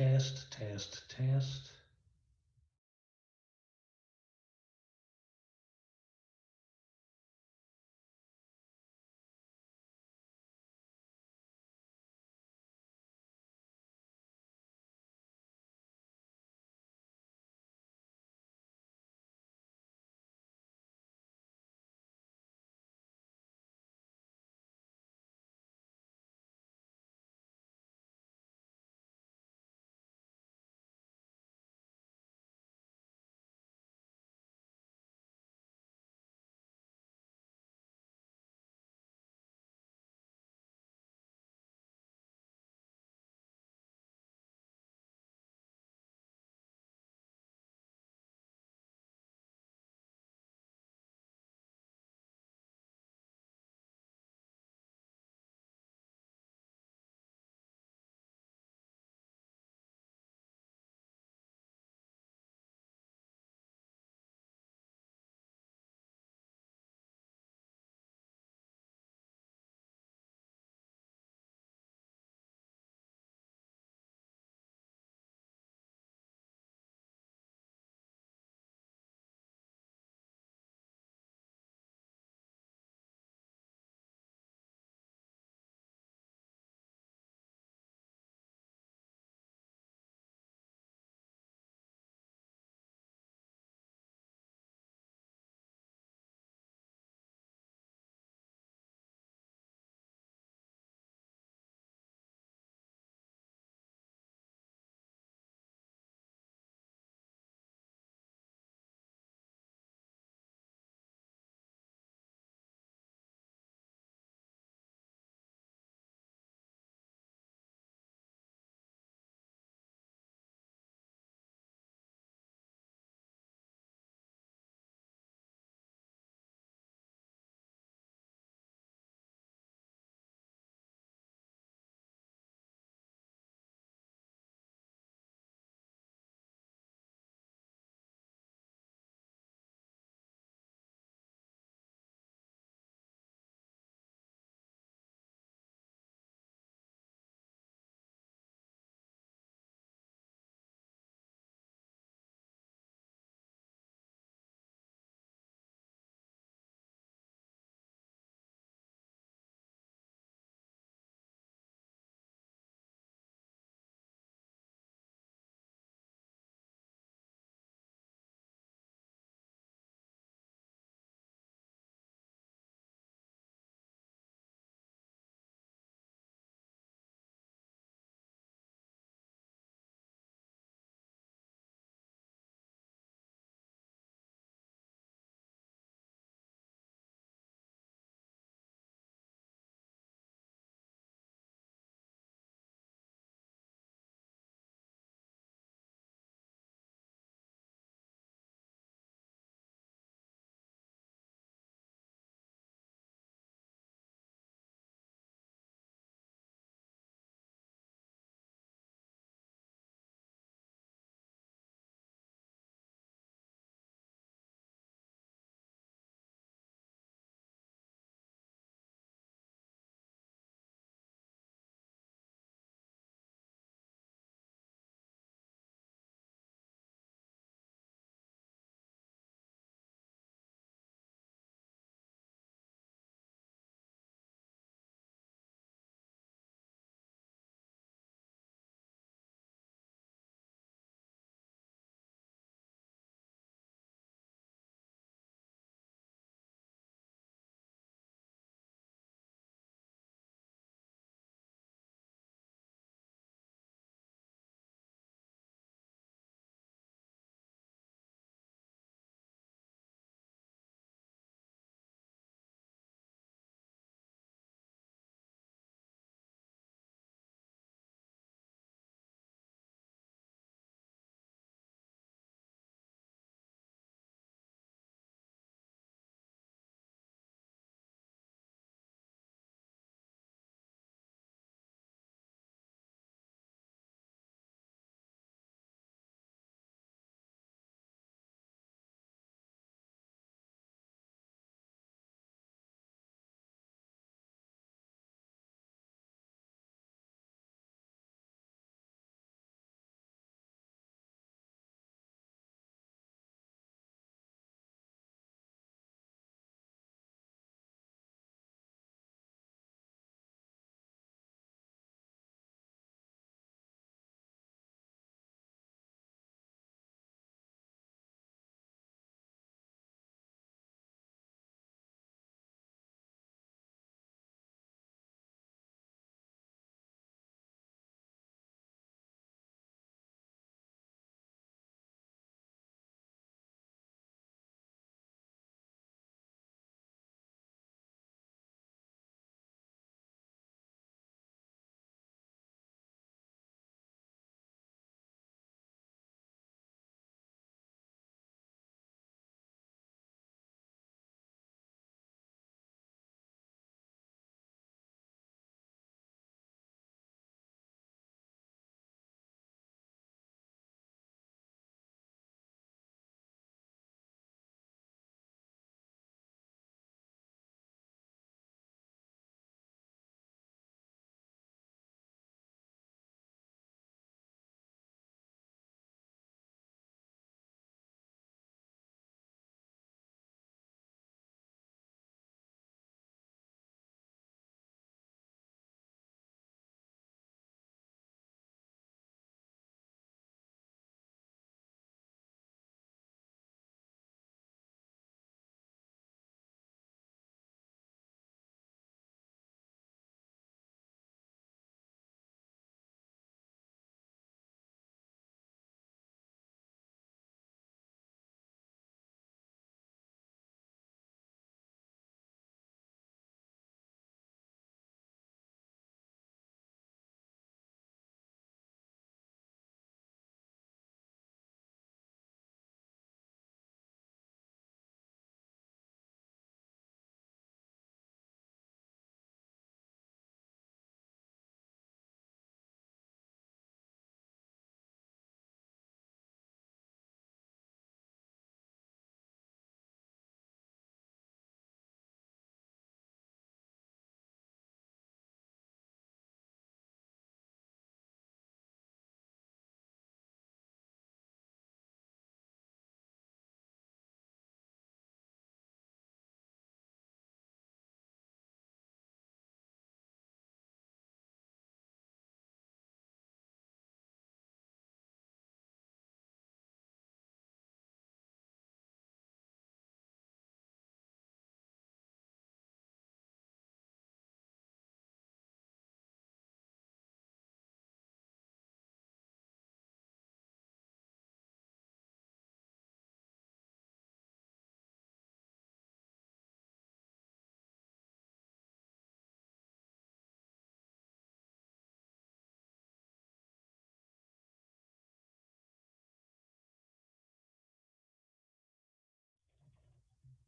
Test, test, test.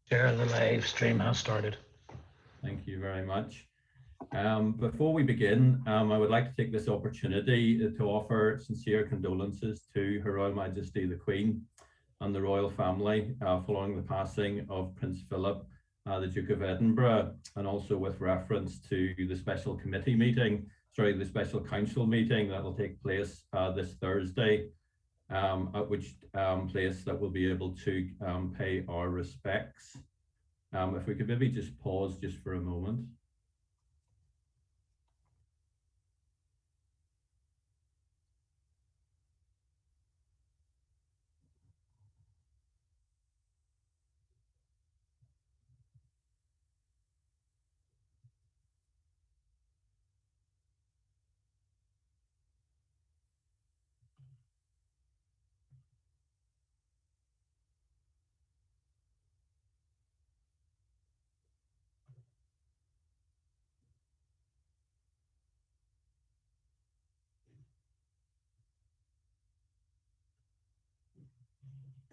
Chair, the live stream has started. Thank you very much. Before we begin, I would like to take this opportunity to offer sincere condolences to Her Royal Majesty the Queen and the royal family following the passing of Prince Philip, the Duke of Edinburgh, and also with reference to the special committee meeting, the special council meeting that will take place this Thursday, at which place that we'll be able to pay our respects. If we could maybe just pause just for a moment.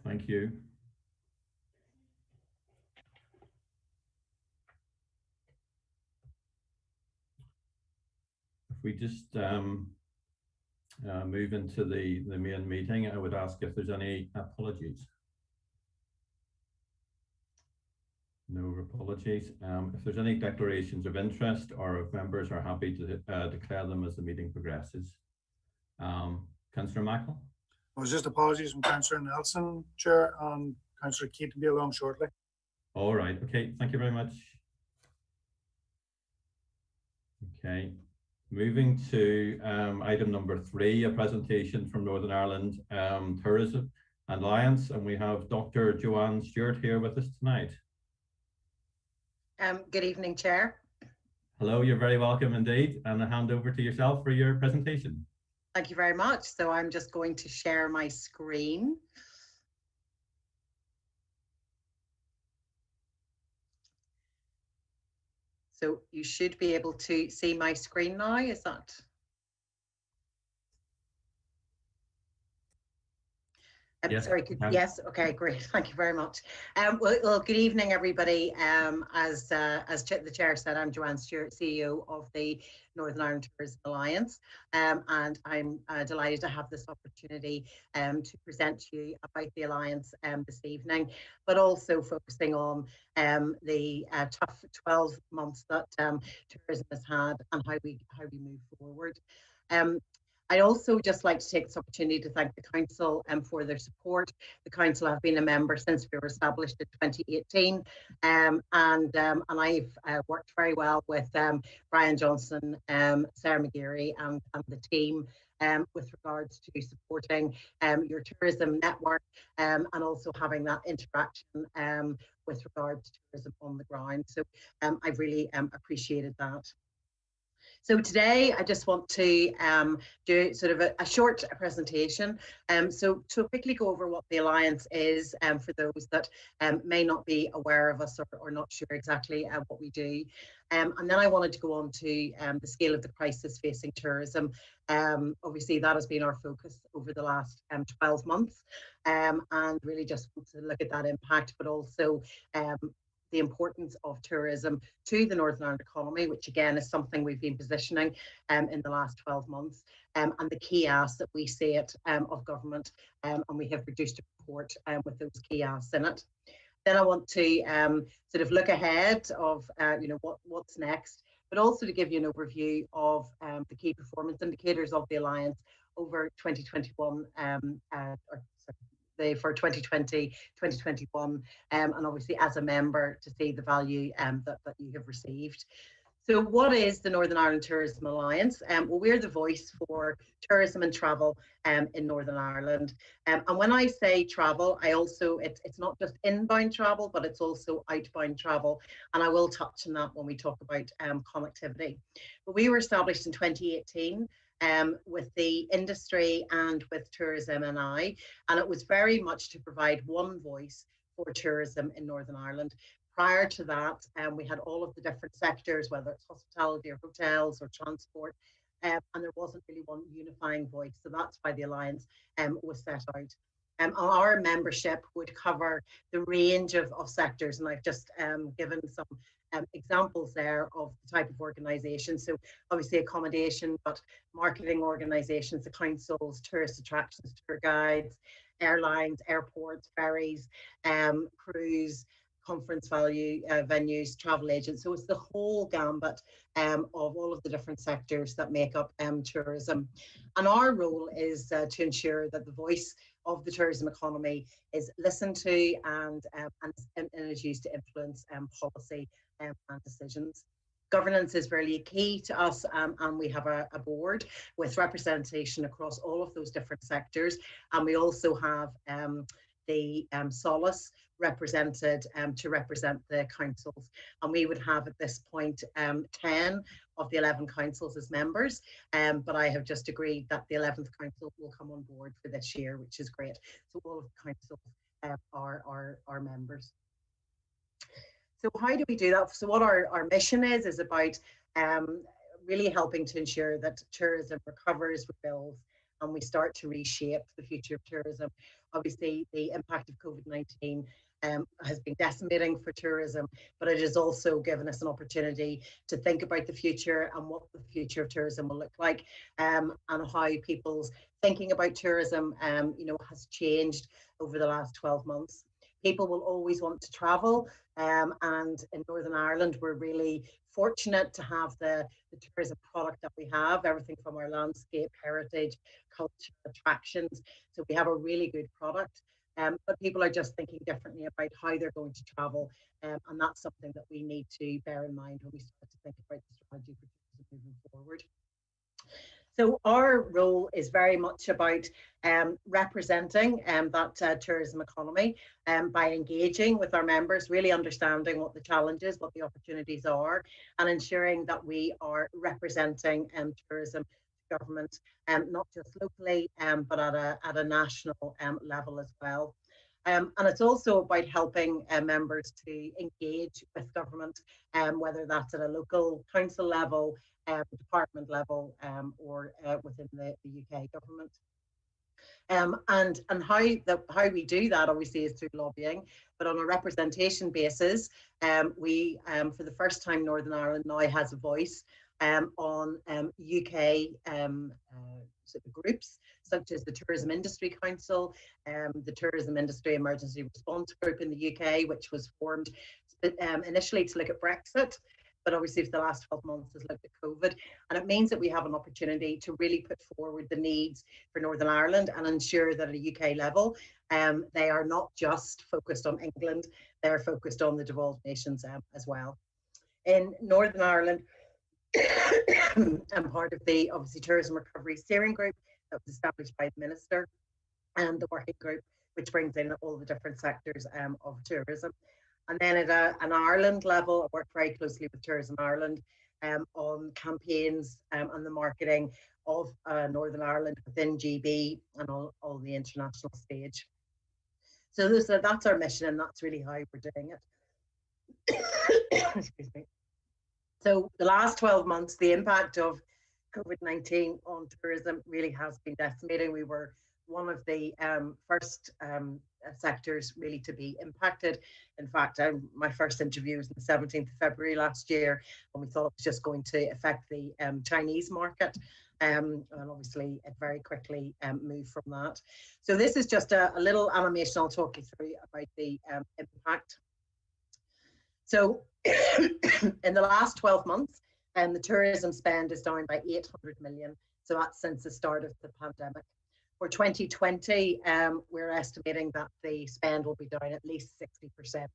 Thank you. If we just move into the main meeting, I would ask if there's any apologies. No apologies. If there's any declarations of interest or if members are happy to declare them as the meeting progresses. Councillor Michael? It was just apologies from Councillor Nelson, Chair, and Councillor Keith to be along shortly. All right. Okay. Thank you very much. Okay. Moving to item number 3, a presentation from Northern Ireland Tourism Alliance, and we have Dr. Joanne Stewart here with us tonight. Good evening, Chair. Hello, you're very welcome indeed, and a hand over to yourself for your presentation. Thank you very much. So I'm just going to share my screen. So you should be able to see my screen now, is that? Yes, sorry, yes, okay, great, thank you very much. Well, good evening, everybody. As the Chair said, I'm Joanne Stewart, CEO of the Northern Ireland Tourism Alliance, and I'm delighted to have this opportunity to present to you about the Alliance this evening, but also focusing on the tough 12 months that tourism has had and how we move forward. I'd also just like to take this opportunity to thank the Council for their support. The Council have been a member since we were established in 2018, and I've worked very well with Brian Johnson, Sarah McGeary and the team with regards to supporting your tourism network and also having that interaction with regards to tourism on the ground. So I've really appreciated that. So today I just want to do sort of a short presentation. So to quickly go over what the Alliance is for those that may not be aware of us or not sure exactly what we do. And then I wanted to go on to the scale of the crisis facing tourism. Obviously that has been our focus over the last 12 months and really just want to look at that impact, but also the importance of tourism to the Northern Ireland economy, which again is something we've been positioning in the last 12 months, and the key asks that we see it of government, and we have produced a report with those key asks in it. Then I want to sort of look ahead of what's next, but also to give you an overview of the key performance indicators of the Alliance over 2021 for 2020, 2021, and obviously as a member to see the value that you have received. So what is the Northern Ireland Tourism Alliance? Well, we're the voice for tourism and travel in Northern Ireland. And when I say travel, it's not just inbound travel, but it's also outbound travel. And I will touch on that when we talk about connectivity. But we were established in 2018. With the industry and with Tourism NI, and it was very much to provide one voice for tourism in Northern Ireland. Prior to that, we had all of the different sectors, whether it's hospitality or hotels or transport, and there wasn't really one unifying voice. So that's why the Alliance was set out. Our membership would cover the range of sectors, and I've just given some examples there of the type of organisations. So obviously accommodation, but marketing organisations, the councils, tourist attractions, tour guides, airlines, airports, ferries, cruise, conference venues, travel agents. So it's the whole gambit of all of the different sectors that make up tourism. And our role is to ensure that the voice of the tourism economy is listened to and is used to influence policy and decisions. Governance is really key to us, and we have a board with representation across all of those different sectors. And we also have the Solace represented to represent the councils. And we would have at this point 10 of the 11 councils as members, but I have just agreed that the 11th council will come on board for this year, which is great. So all of the councils are members. So how do we do that? So what our mission is about really helping to ensure that tourism recovers, rebuilds, and we start to reshape the future of tourism. Obviously, the impact of COVID-19 has been decimating for tourism, but it has also given us an opportunity to think about the future and what the future of tourism will look like, and how people's thinking about tourism has changed over the last 12 months. People will always want to travel, and in Northern Ireland, we're really fortunate to have the tourism product that we have, everything from our landscape, heritage, culture, attractions. So we have a really good product, but people are just thinking differently about how they're going to travel, and that's something that we need to bear in mind when we start to think about the strategy for tourism moving forward. So our role is very much about representing that tourism economy by engaging with our members, really understanding what the challenges, what the opportunities are, and ensuring that we are representing tourism government, not just locally, but at a national level as well. And it's also about helping members to engage with government, whether that's at a local council level, department level, or within the UK government. And how we do that obviously is through lobbying, but on a representation basis, we for the first time Northern Ireland now has a voice on UK groups such as the Tourism Industry Council, the Tourism Industry Emergency Response Group in the UK, which was formed initially to look at Brexit, but obviously for the last 12 months has looked at COVID. And it means that we have an opportunity to really put forward the needs for Northern Ireland and ensure that at a UK level, they are not just focused on England, they're focused on the devolved nations as well. In Northern Ireland, I'm part of the obviously Tourism Recovery Steering Group that was established by the Minister, and the working group which brings in all the different sectors of tourism. And then at an Ireland level, I work very closely with Tourism Ireland on campaigns and the marketing of Northern Ireland within GB and all the international stage. So that's our mission, and that's really how we're doing it. Excuse me. So the last 12 months, the impact of COVID-19 on tourism really has been decimating. We were one of the first sectors really to be impacted. In fact, my first interview was on the 17th of February last year, and we thought it was just going to affect the Chinese market. And obviously it very quickly moved from that. So this is just a little animation I'll talk you through about the impact. So in the last 12 months, the tourism spend is down by 800 million. So that's since the start of the pandemic. For 2020, we're estimating that the spend will be down at least 60%.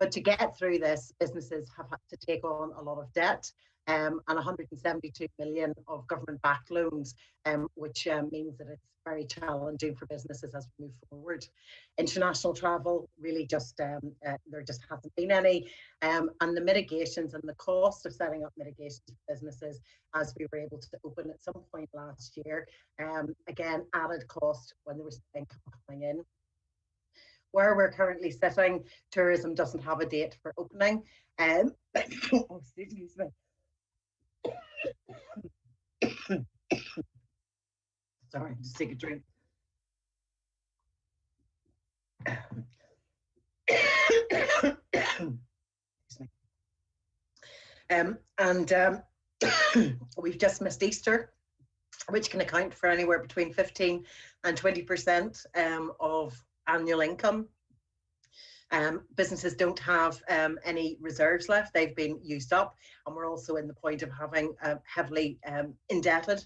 But to get through this, businesses have had to take on a lot of debt, and 172 million of government-backed loans, which means that it's very challenging for businesses as we move forward. International travel really just, there just hasn't been any, and the mitigations and the cost of setting up mitigations for businesses as we were able to open at some point last year, again, added cost when there was income coming in. Where we're currently sitting, tourism doesn't have a date for opening. Oh, excuse me. Sorry, just take a drink. We've just missed Easter, which can account for anywhere between 15 and 20% of annual income. Businesses don't have any reserves left. They've been used up, and we're also in the point of having heavily indebted.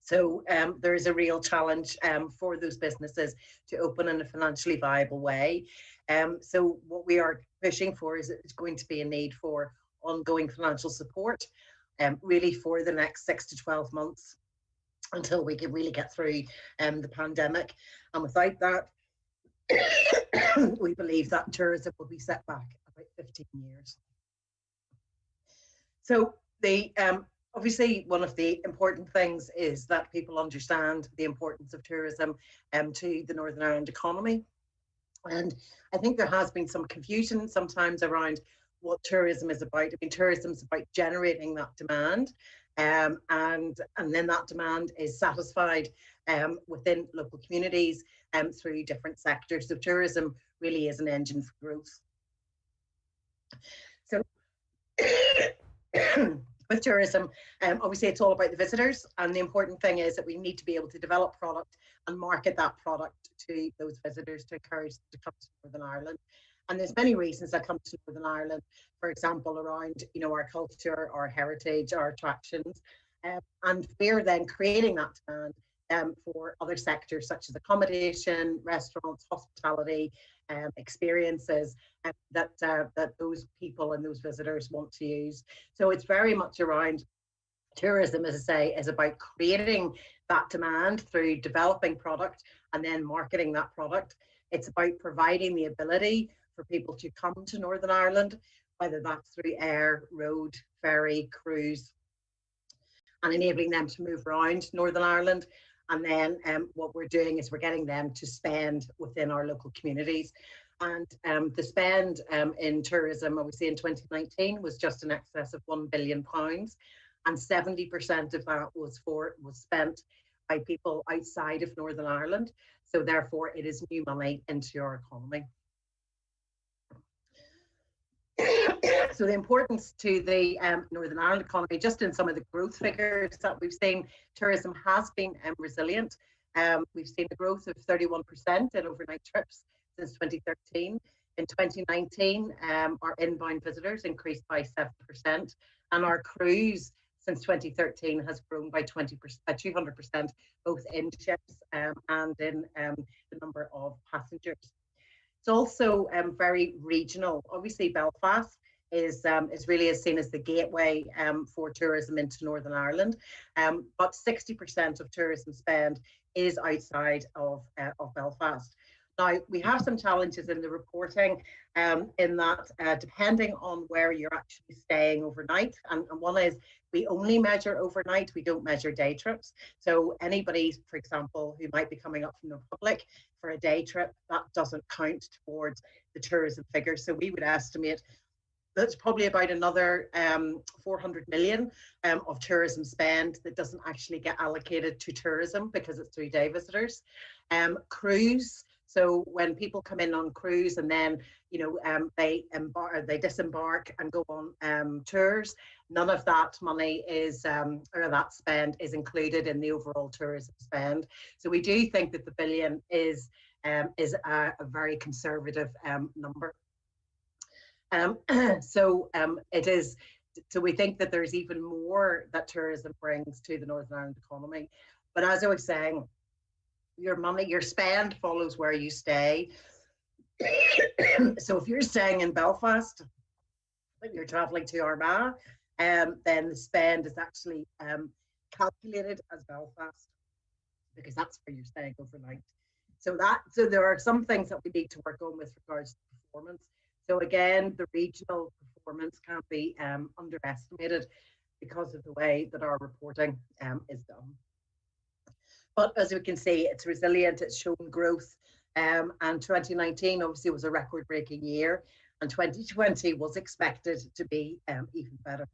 So there is a real challenge for those businesses to open in a financially viable way. So what we are pushing for is it's going to be a need for ongoing financial support, really for the next 6 to 12 months until we can really get through the pandemic. And without that, we believe that tourism will be set back about 15 years. So the obviously, one of the important things is that people understand the importance of tourism to the Northern Ireland economy. And I think there has been some confusion sometimes around what tourism is about. I mean, tourism is about generating that demand, and then that demand is satisfied within local communities through different sectors. So tourism really is an engine for growth. So with tourism, obviously it's all about the visitors, and the important thing is that we need to be able to develop product and market that product to those visitors to encourage them to come to Northern Ireland. And there's many reasons that come to Northern Ireland, for example, around our culture, our heritage, our attractions, and we're then creating that demand for other sectors such as accommodation, restaurants, hospitality, experiences that those people and those visitors want to use. So it's very much around tourism, as I say, is about creating that demand through developing product and then marketing that product. It's about providing the ability for people to come to Northern Ireland, whether that's through air, road, ferry, cruise, and enabling them to move around Northern Ireland. And then what we're doing is we're getting them to spend within our local communities. And the spend in tourism, obviously in 2019, was just in excess of £1 billion. And 70% of that was spent by people outside of Northern Ireland. So therefore, it is new money into our economy. So the importance to the Northern Ireland economy, just in some of the growth figures that we've seen, tourism has been resilient. We've seen a growth of 31% in overnight trips since 2013. In 2019, our inbound visitors increased by 7%, and our cruise since 2013 has grown by 200%, both in ships and in the number of passengers. It's also very regional. Obviously, Belfast is really seen as the gateway for tourism into Northern Ireland, but 60% of tourism spend is outside of Belfast. Now, we have some challenges in the reporting in that depending on where you're actually staying overnight, and one is we only measure overnight, we don't measure day trips. So anybody, for example, who might be coming up from the Republic for a day trip, that doesn't count towards the tourism figure. So we would estimate that's probably about another 400 million of tourism spend that doesn't actually get allocated to tourism because it's 3 day visitors. Cruise. So when people come in on cruise and then they disembark and go on tours, none of that money is or that spend is included in the overall tourism spend. So we do think that the billion is a very conservative number. So it is. So we think that there's even more that tourism brings to the Northern Ireland economy. But as I was saying, your spend follows where you stay. So if you're staying in Belfast, if you're traveling to Armagh, then the spend is actually calculated as Belfast because that's where you're staying overnight. So there are some things that we need to work on with regards to performance. So again, the regional performance can't be underestimated because of the way that our reporting is done. But as we can see, it's resilient, it's shown growth, and 2019 obviously was a record-breaking year, and 2020 was expected to be even better.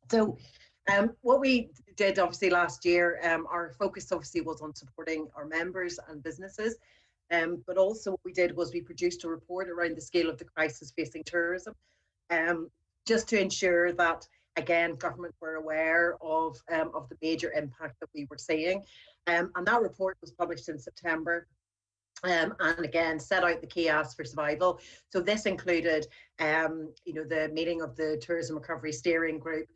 So What we did obviously last year, our focus obviously was on supporting our members and businesses, but also what we did was we produced a report around the scale of the crisis facing tourism, just to ensure that, again, government were aware of the major impact that we were seeing. And that report was published in September. And again, set out the key asks for survival. So this included, the meeting of the Tourism Recovery Steering Group,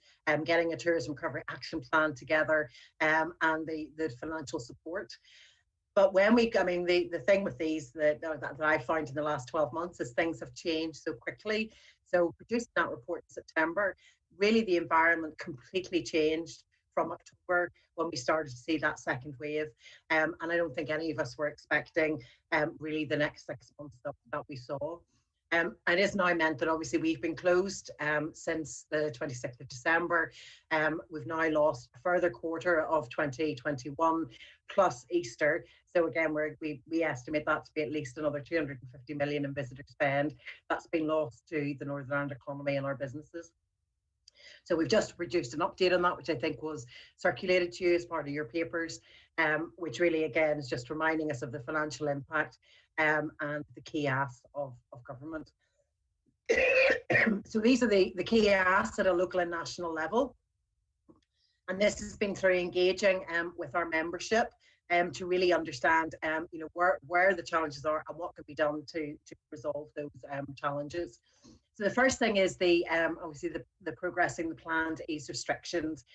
getting a tourism recovery action plan together, and the financial support. But the thing with these that I found in the last 12 months is things have changed so quickly. So producing that report in September, really the environment completely changed from October when we started to see that second wave. And I don't think any of us were expecting really the next 6 months that we saw. It is now meant that obviously we've been closed since the 26th of December. We've now lost a further quarter of 2021 plus Easter. So again, we estimate that to be at least another 250 million in visitor spend that's been lost to the Northern Ireland economy and our businesses. So we've just produced an update on that, which I think was circulated to you as part of your papers, which really, again, is just reminding us of the financial impact and the key asks of government. So these are the key asks at a local and national level. And this has been through engaging with our membership to really understand where the challenges are and what can be done to resolve those challenges. So the first thing is obviously the progressing the plan to ease restrictions.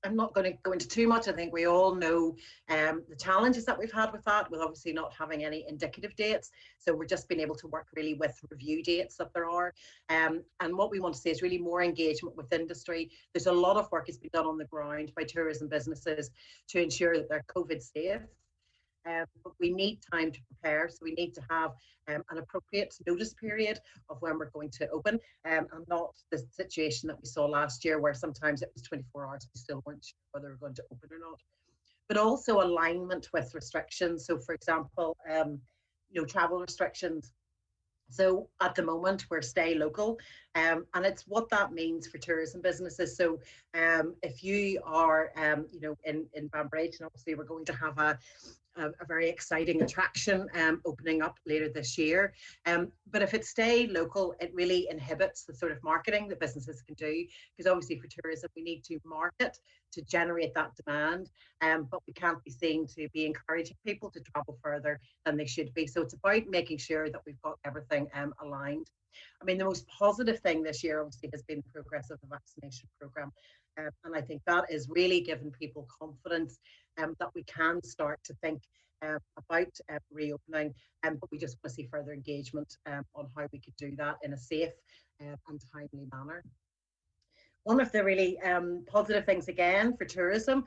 I'm not going to go into too much. I think we all know the challenges that we've had with that, with obviously not having any indicative dates. So we're just being able to work really with review dates that there are. And what we want to see is really more engagement with industry. There's a lot of work that's been done on the ground by tourism businesses to ensure that they're COVID safe. But we need time to prepare, so we need to have an appropriate notice period of when we're going to open, and not the situation that we saw last year where sometimes it was 24 hours, we still weren't sure whether we're going to open or not. But also alignment with restrictions. So for example, travel restrictions. So at the moment we're stay local, and it's what that means for tourism businesses. So if you are in Banbridge, and obviously we're going to have a very exciting attraction opening up later this year. But if it's stay local, it really inhibits the sort of marketing that businesses can do, because obviously for tourism, we need to market to generate that demand, but we can't be seen to be encouraging people to travel further than they should be. So it's about making sure that we've got everything aligned. I mean, the most positive thing this year obviously has been the progress of the vaccination programme. And I think that is really giving people confidence that we can start to think about reopening, but we just want to see further engagement on how we could do that in a safe and timely manner. One of the really positive things again for tourism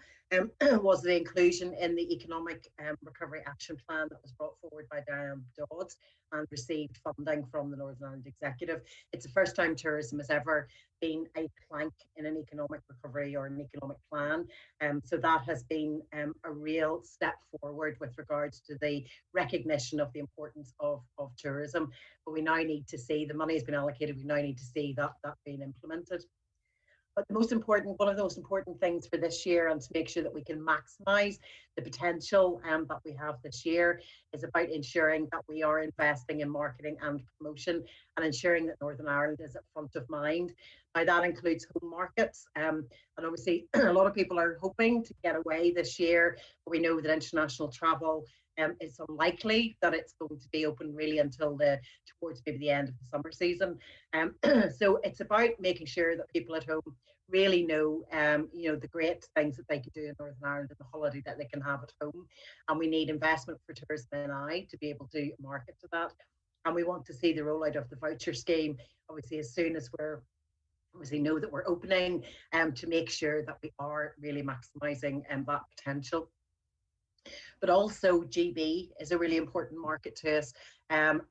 was the inclusion in the Economic Recovery Action Plan that was brought forward by Diane Dodds and received funding from the Northern Ireland Executive. It's the first time tourism has ever been a plank in an economic recovery or an economic plan. So that has been a real step forward with regards to the recognition of the importance of tourism. But we now need to see, the money has been allocated, we now need to see that being implemented. But one of the most important things for this year, and to make sure that we can maximise the potential that we have this year, is about ensuring that we are investing in marketing and promotion and ensuring that Northern Ireland is at front of mind. Now that includes home markets, and obviously a lot of people are hoping to get away this year, but we know that international travel it's unlikely that it's going to be open really until towards maybe the end of the summer season. So it's about making sure that people at home really know, the great things that they can do in Northern Ireland and the holiday that they can have at home. And we need investment for Tourism NI to be able to market to that. And we want to see the rollout of the voucher scheme, obviously, as soon as we're obviously know that we're opening, to make sure that we are really maximising that potential. But also GB is a really important market to us, and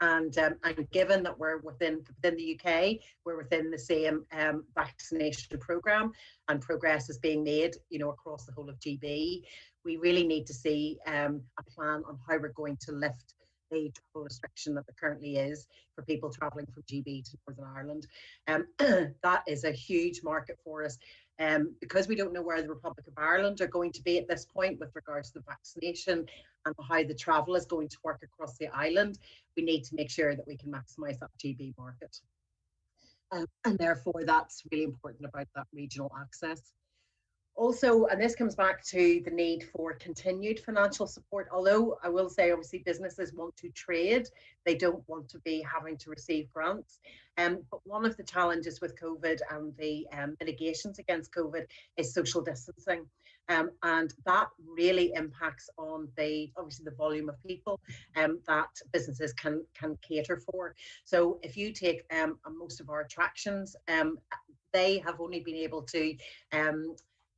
given that we're within the UK, we're within the same vaccination programme, and progress is being made, across the whole of GB. We really need to see a plan on how we're going to lift the travel restriction that there currently is for people travelling from GB to Northern Ireland. That is a huge market for us. Because we don't know where the Republic of Ireland are going to be at this point with regards to the vaccination and how the travel is going to work across the island, we need to make sure that we can maximise that GB market. And therefore, that's really important about that regional access. Also, and this comes back to the need for continued financial support, although I will say obviously businesses want to trade, they don't want to be having to receive grants. But one of the challenges with COVID and the mitigations against COVID is social distancing. And that really impacts on obviously the volume of people that businesses can cater for. So if you take most of our attractions, they have only been able to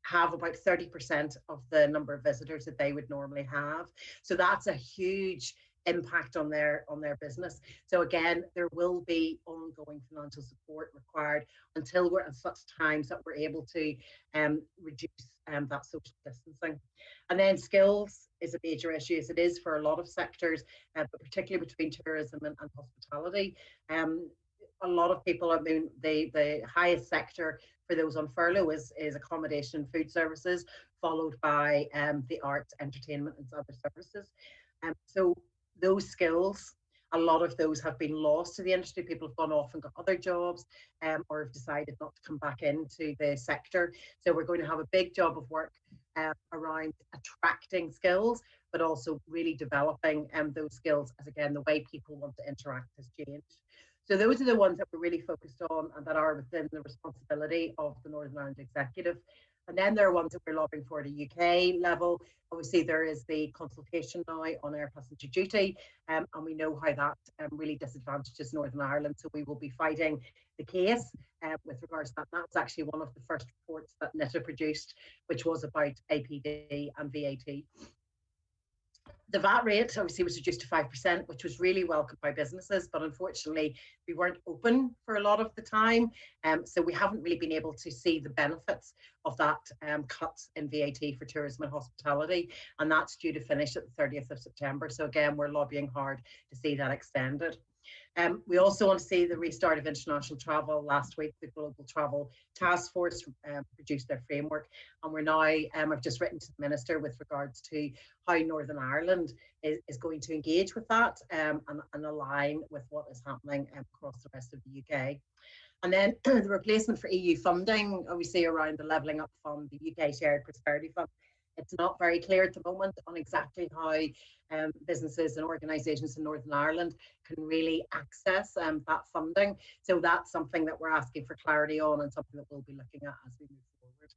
have about 30% of the number of visitors that they would normally have. So that's a huge impact on their business. So again, there will be ongoing financial support required until we're at such times that we're able to reduce that social distancing. And then skills is a major issue, as it is for a lot of sectors, but particularly between tourism and hospitality. A lot of people, I mean, the highest sector for those on furlough is accommodation and food services, followed by the arts, entertainment and other services. So those skills, a lot of those have been lost to the industry. People have gone off and got other jobs or have decided not to come back into the sector. So we're going to have a big job of work around attracting skills, but also really developing those skills as, again, the way people want to interact has changed. So those are the ones that we're really focused on and that are within the responsibility of the Northern Ireland Executive. And then there are ones that we're lobbying for at a UK level. Obviously, there is the consultation now on air passenger duty, and we know how that really disadvantages Northern Ireland. So we will be fighting the case with regards to that. That's actually one of the first reports that NITA produced, which was about APD and VAT. The VAT rate obviously was reduced to 5%, which was really welcomed by businesses, but unfortunately we weren't open for a lot of the time. So we haven't really been able to see the benefits of that cut in VAT for tourism and hospitality. And that's due to finish at the 30th of September. So again, we're lobbying hard to see that extended. We also want to see the restart of international travel. Last week, the Global Travel Task Force produced their framework, and we're now, I've just written to the Minister with regards to how Northern Ireland is going to engage with that and align with what is happening across the rest of the UK. And then the replacement for EU funding, obviously around the Levelling Up Fund, the UK Shared Prosperity Fund. It's not very clear at the moment on exactly how businesses and organisations in Northern Ireland can really access that funding. So that's something that we're asking for clarity on and something that we'll be looking at as we move forward.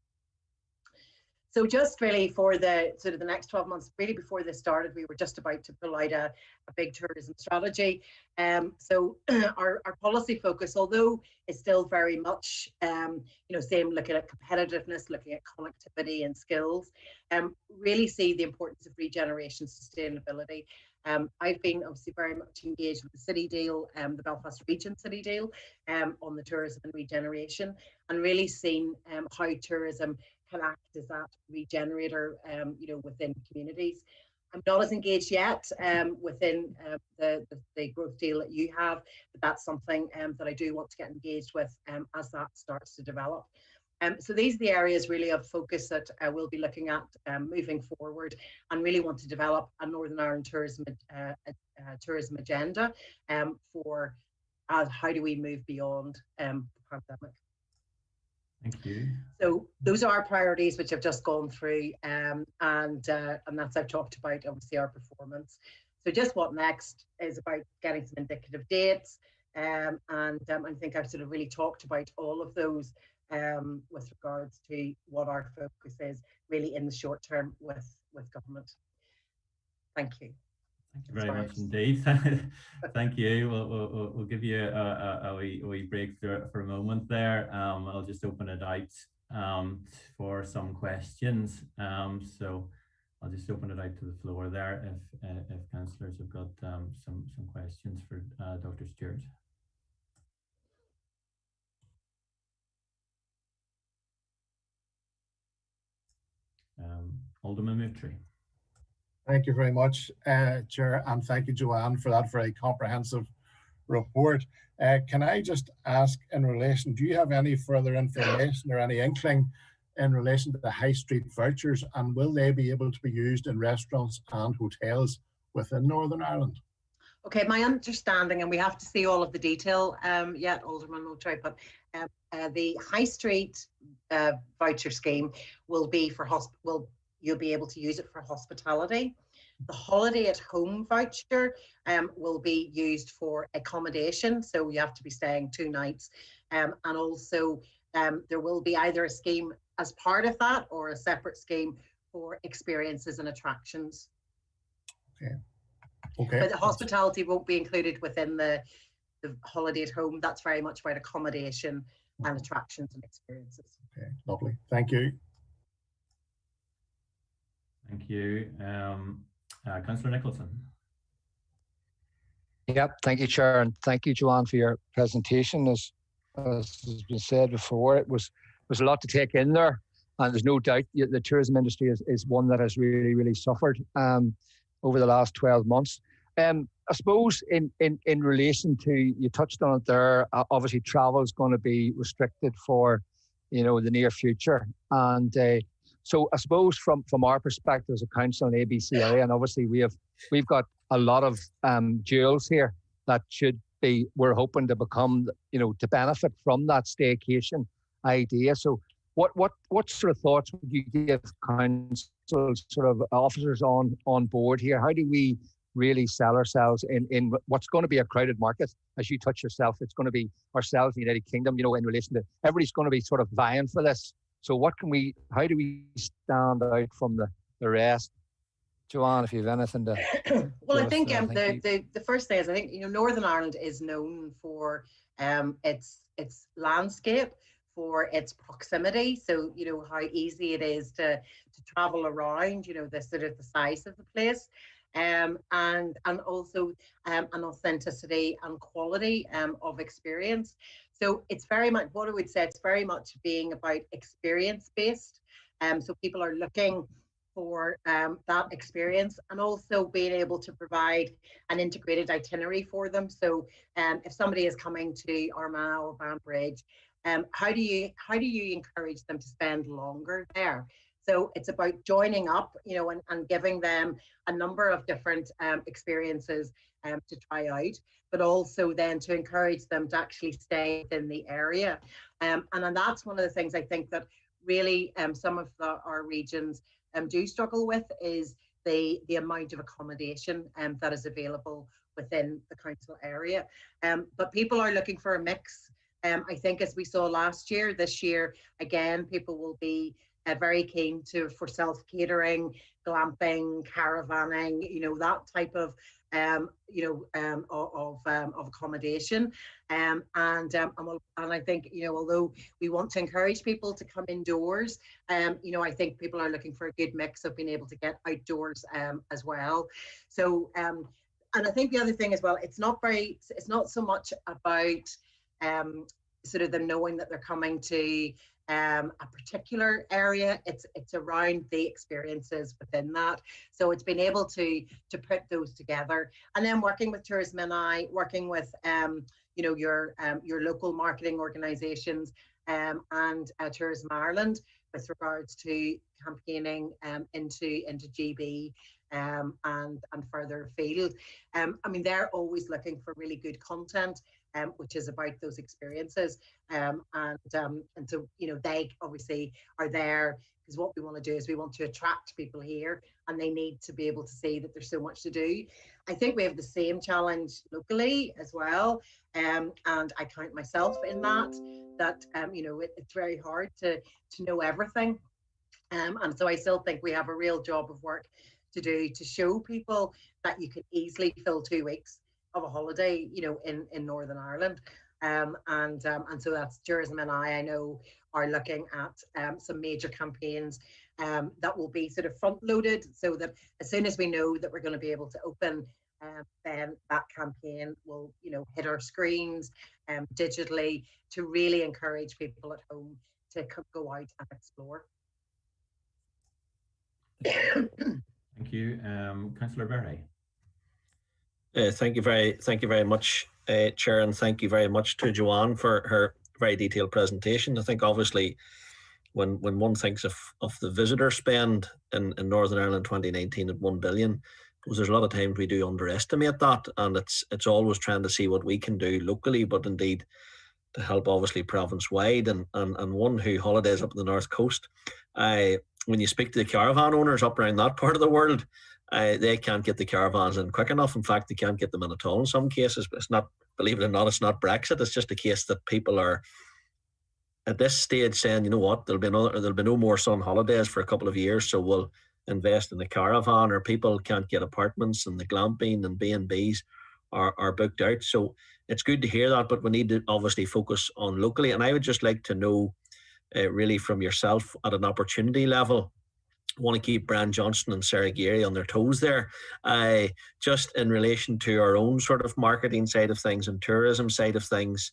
So just really for the sort of the next 12 months, really before this started, we were just about to pull out a big tourism strategy. So our policy focus, although is still very much, same looking at competitiveness, looking at connectivity and skills, really see the importance of regeneration, sustainability. I've been obviously very much engaged with the city deal, the Belfast Region City deal on the tourism and regeneration, and really seen how tourism can act as that regenerator, within communities. I'm not as engaged yet within the growth deal that you have, but that's something that I do want to get engaged with as that starts to develop. So these are the areas really of focus that we'll be looking at moving forward, and really want to develop a Northern Ireland tourism agenda for how do we move beyond the pandemic. Thank you. So those are our priorities, which I've just gone through, and that's I've talked about obviously our performance. So just what next is about getting some indicative dates, and I think I've sort of really talked about all of those with regards to what our focus is really in the short term with government. Thank you. Thank you very much indeed. Thank you. We'll give you a wee break for a moment there. I'll just open it out for some questions. So I'll just open it out to the floor there if councillors have got some questions for Dr. Stewart. Alderman Moutry. Thank you very much, Chair, and thank you, Joanne, for that very comprehensive report. Can I just ask in relation, do you have any further information or any inkling in relation to the high street vouchers, and will they be able to be used in restaurants and hotels within Northern Ireland? Okay, my understanding, and we have to see all of the detail yet, Alderman Moultrie, but the high street voucher scheme will be for you'll be able to use it for hospitality. The holiday at home voucher will be used for accommodation, so you have to be staying 2 nights, and also there will be either a scheme as part of that or a separate scheme for experiences and attractions. Okay. But the hospitality won't be included within the holiday at home. That's very much about accommodation and attractions and experiences. Okay, lovely. Thank you. Thank you. Councillor Nicholson. Yep, thank you, Chair, and thank you, Joanne, for your presentation. As has been said before, it was a lot to take in there, and there's no doubt the tourism industry is one that has really suffered over the last 12 months. I suppose in relation to, you touched on it there, obviously travel is going to be restricted for, the near future. And so I suppose from our perspective as a council in ABC area, and obviously we've got a lot of jewels here that we're hoping to become, to benefit from that staycation idea. So what sort of thoughts would you give council sort of officers on board here? How do we really sell ourselves in what's going to be a crowded market? As you touch yourself, it's going to be ourselves in the United Kingdom, in relation to everybody's going to be sort of vying for this. So how do we stand out from the rest? Joanne, if you have anything to well, I think the first thing is, I think Northern Ireland is known for its landscape, for its proximity. So how easy it is to travel around. The sort of the size of the place, and also an authenticity and quality of experience. So it's very much what I would say. It's very much being about experience based. So people are looking for that experience, and also being able to provide an integrated itinerary for them. So if somebody is coming to Armagh or Banbridge, how do you encourage them to spend longer there? So it's about joining up, and giving them a number of different experiences to try out, but also then to encourage them to actually stay in the area. And then that's one of the things I think that really some of our regions do struggle with, is the amount of accommodation that is available within the council area. But people are looking for a mix. I think, as we saw last year, this year again, people will be very keen for self-catering, glamping, caravanning, that type of of accommodation. And I think, although we want to encourage people to come indoors, I think people are looking for a good mix of being able to get outdoors as well. So and I think the other thing as well, it's not so much about sort of them knowing that they're coming to a particular area. It's around the experiences within that. So it's been able to put those together, and then working with Tourism NI, working with your local marketing organisations and Tourism Ireland with regards to campaigning into GB and further afield. I mean, they're always looking for really good content, which is about those experiences, and so they obviously are there because what we want to do is we want to attract people here, and they need to be able to see that there's so much to do. I think we have the same challenge locally as well, and I count myself in that it's very hard to know everything, and so I still think we have a real job of work to do to show people that you can easily fill 2 weeks of a holiday, in Northern Ireland, and so that's Tourism and I know are looking at some major campaigns that will be sort of front loaded, so that as soon as we know that we're going to be able to open, then that campaign will hit our screens digitally to really encourage people at home to go out and explore. Thank you. Councillor Berry. Thank you very much, Chair, and thank you very much to Joanne for her very detailed presentation. I think obviously when one thinks of the visitor spend in Northern Ireland 2019 at 1 billion, because there's a lot of times we do underestimate that, and it's always trying to see what we can do locally, but indeed to help obviously province wide and one who holidays up the north coast. When you speak to the caravan owners up around that part of the world, they can't get the caravans in quick enough. In fact, they can't get them in at all in some cases. But it's not, believe it or not, it's not Brexit. It's just a case that people are at this stage saying, you know what, there'll be no more sun holidays for a couple of years, so we'll invest in the caravan, or people can't get apartments and the glamping and B&Bs are booked out. So it's good to hear that, but we need to obviously focus on locally. And I would just like to know really from yourself at an opportunity level, I want to keep Brian Johnston and Sarah Geary on their toes there. Just in relation to our own sort of marketing side of things and tourism side of things,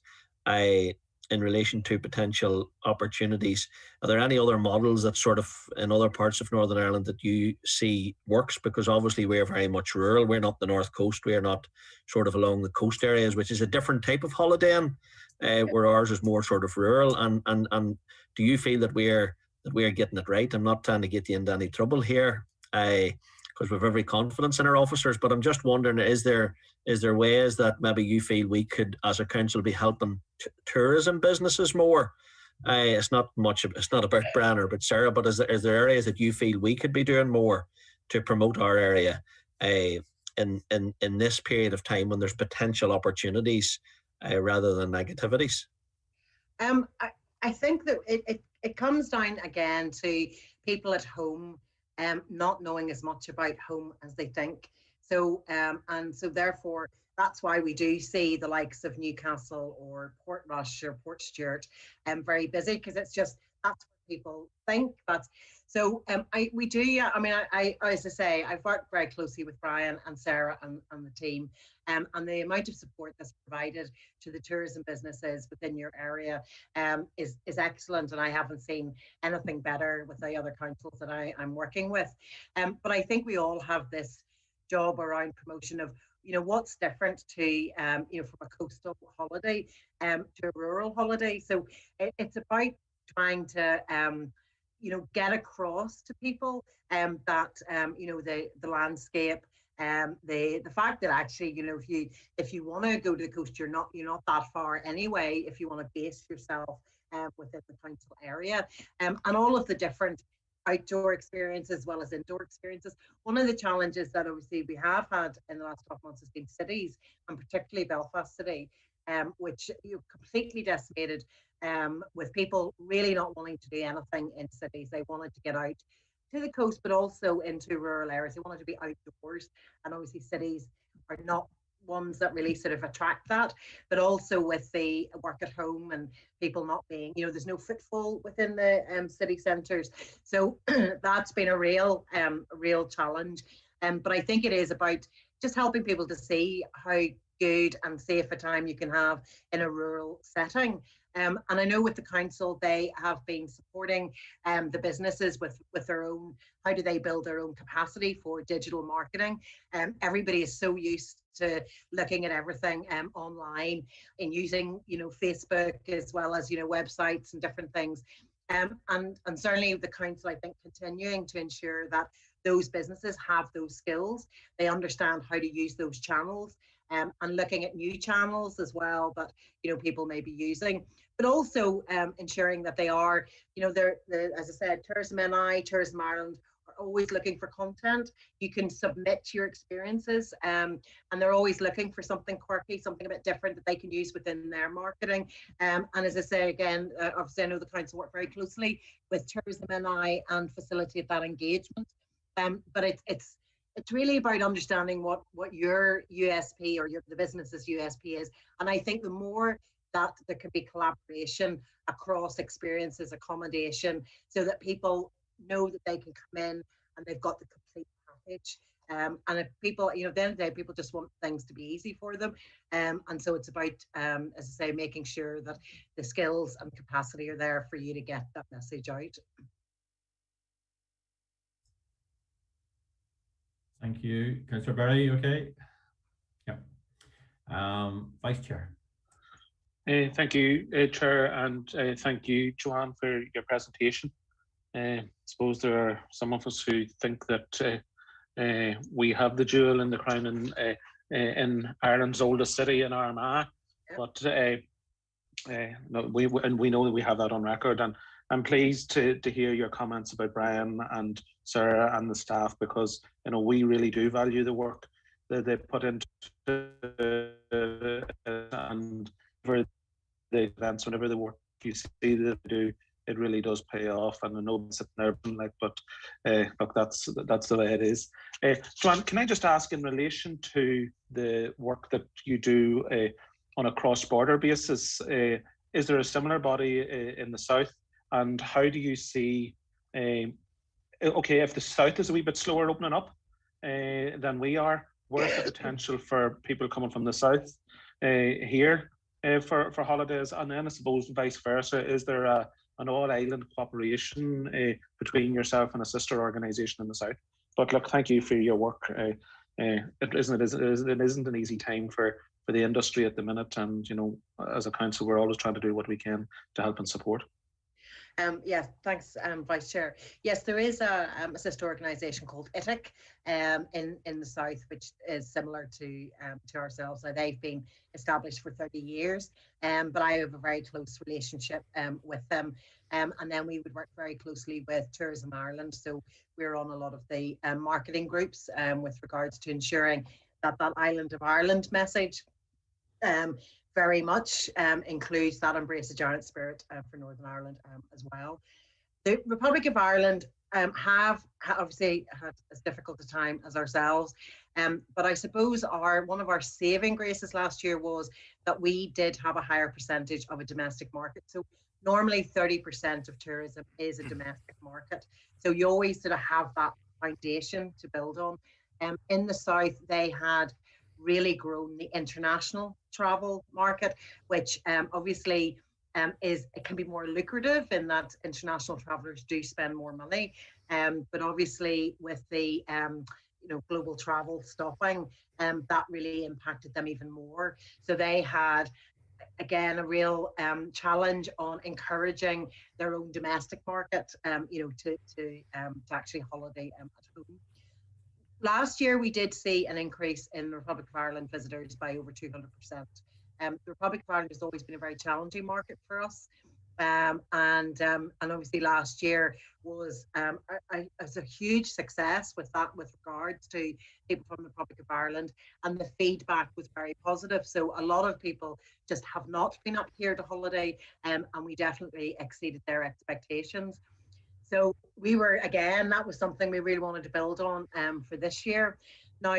in relation to potential opportunities, are there any other models that sort of in other parts of Northern Ireland that you see works? Because obviously we're very much rural. We're not the north coast. We're not sort of along the coast areas, which is a different type of holidaying, where ours is more sort of rural. And do you feel that we're getting it right? I'm not trying to get you into any trouble here, because we've every confidence in our officers, but I'm just wondering, is there ways that maybe you feel we could, as a council, be helping tourism businesses more? It's not about Brian or about Sarah, but is there areas that you feel we could be doing more to promote our area in this period of time when there's potential opportunities rather than negativities? I think that it comes down again to people at home not knowing as much about home as they think. So and so therefore that's why we do see the likes of Newcastle or Portrush or Portstewart very busy, because it's just that's what people think. But so we do. I mean, I as I say, I've worked very closely with Brian and Sarah and the team, and the amount of support that's provided to the tourism businesses within your area is excellent, and I haven't seen anything better with the other councils that I'm working with. But I think we all have this job around promotion of, you know, what's different to you know, from a coastal holiday to a rural holiday. So it's about trying to you know, get across to people that you know, the landscape, the fact that actually, you know, if you want to go to the coast, you're not that far anyway, if you want to base yourself within the council area, and all of the different outdoor experience as well as indoor experiences. One of the challenges that obviously we have had in the last 12 months has been cities, and particularly Belfast City, which you completely decimated, with people really not wanting to do anything in cities. They wanted to get out to the coast, but also into rural areas. They wanted to be outdoors, and obviously cities are not ones that really sort of attract that, but also with the work at home and people not being, you know, there's no footfall within the city centres. So that's been a real challenge. But I think it is about just helping people to see how good and safe a time you can have in a rural setting. And I know with the council, they have been supporting the businesses with their own, how do they build their own capacity for digital marketing. Everybody is so used to looking at everything online and using, you know, Facebook as well as, you know, websites and different things. And certainly the council, I think, continuing to ensure that those businesses have those skills. They understand how to use those channels, and looking at new channels as well that, you know, people may be using, but also ensuring that they are, you know, they're as I said, Tourism NI, Tourism Ireland are always looking for content. You can submit your experiences, and they're always looking for something quirky, something a bit different that they can use within their marketing. And as I say again, obviously I know the council work very closely with Tourism NI and facilitate that engagement. But it's really about understanding what your USP or the business's USP is. And I think the more that there can be collaboration across experiences, accommodation, so that people know that they can come in and they've got the complete package. And if people, you know, at the end of the day, people just want things to be easy for them. And so it's about, as I say, making sure that the skills and capacity are there for you to get that message out. Thank you. Councillor Berry, okay? Yep. Vice Chair. Thank you, Chair, and thank you, Joanne, for your presentation. I suppose there are some of us who think that we have the jewel in the crown in Ireland's oldest city in Armagh, but no, we know that we have that on record, and I'm pleased to hear your comments about Brian and Sarah and the staff, because we really do value the work that they put into and for the events, whenever the work you see that they do, it really does pay off. And I know it's sitting there, but look, that's the way it is. Joanne, can I just ask, in relation to the work that you do on a cross-border basis, is there a similar body in the south? And how do you see, okay, if the south is a wee bit slower opening up than we are, where's the potential for people coming from the south here for holidays? And then I suppose vice versa, is there an all-island cooperation between yourself and a sister organisation in the south? But look, thank you for your work. It isn't an easy time for the industry at the minute, and as a council, we're always trying to do what we can to help and support. Yeah, thanks, Vice Chair. Yes, there is a sister organisation called ITIC in the south, which is similar to ourselves. Now, they've been established for 30 years, but I have a very close relationship with them. And then we would work very closely with Tourism Ireland. So we're on a lot of the marketing groups with regards to ensuring that Island of Ireland message very much includes that embrace a giant spirit for Northern Ireland as well. The Republic of Ireland have obviously had as difficult a time as ourselves, but I suppose one of our saving graces last year was that we did have a higher percentage of a domestic market. So normally 30% of tourism is a domestic market. So you always sort of have that foundation to build on. In the south, they had really grown the international travel market, which obviously it can be more lucrative in that international travellers do spend more money, but obviously with the global travel stopping, that really impacted them even more. So they had, again, a real challenge on encouraging their own domestic market, to actually holiday at home. Last year, we did see an increase in the Republic of Ireland visitors by over 200%. The Republic of Ireland has always been a very challenging market for us. And obviously last year was a huge success with regards to people from the Republic of Ireland, and the feedback was very positive. So a lot of people just have not been up here to holiday, and we definitely exceeded their expectations. So we were, again, that was something we really wanted to build on for this year. Now,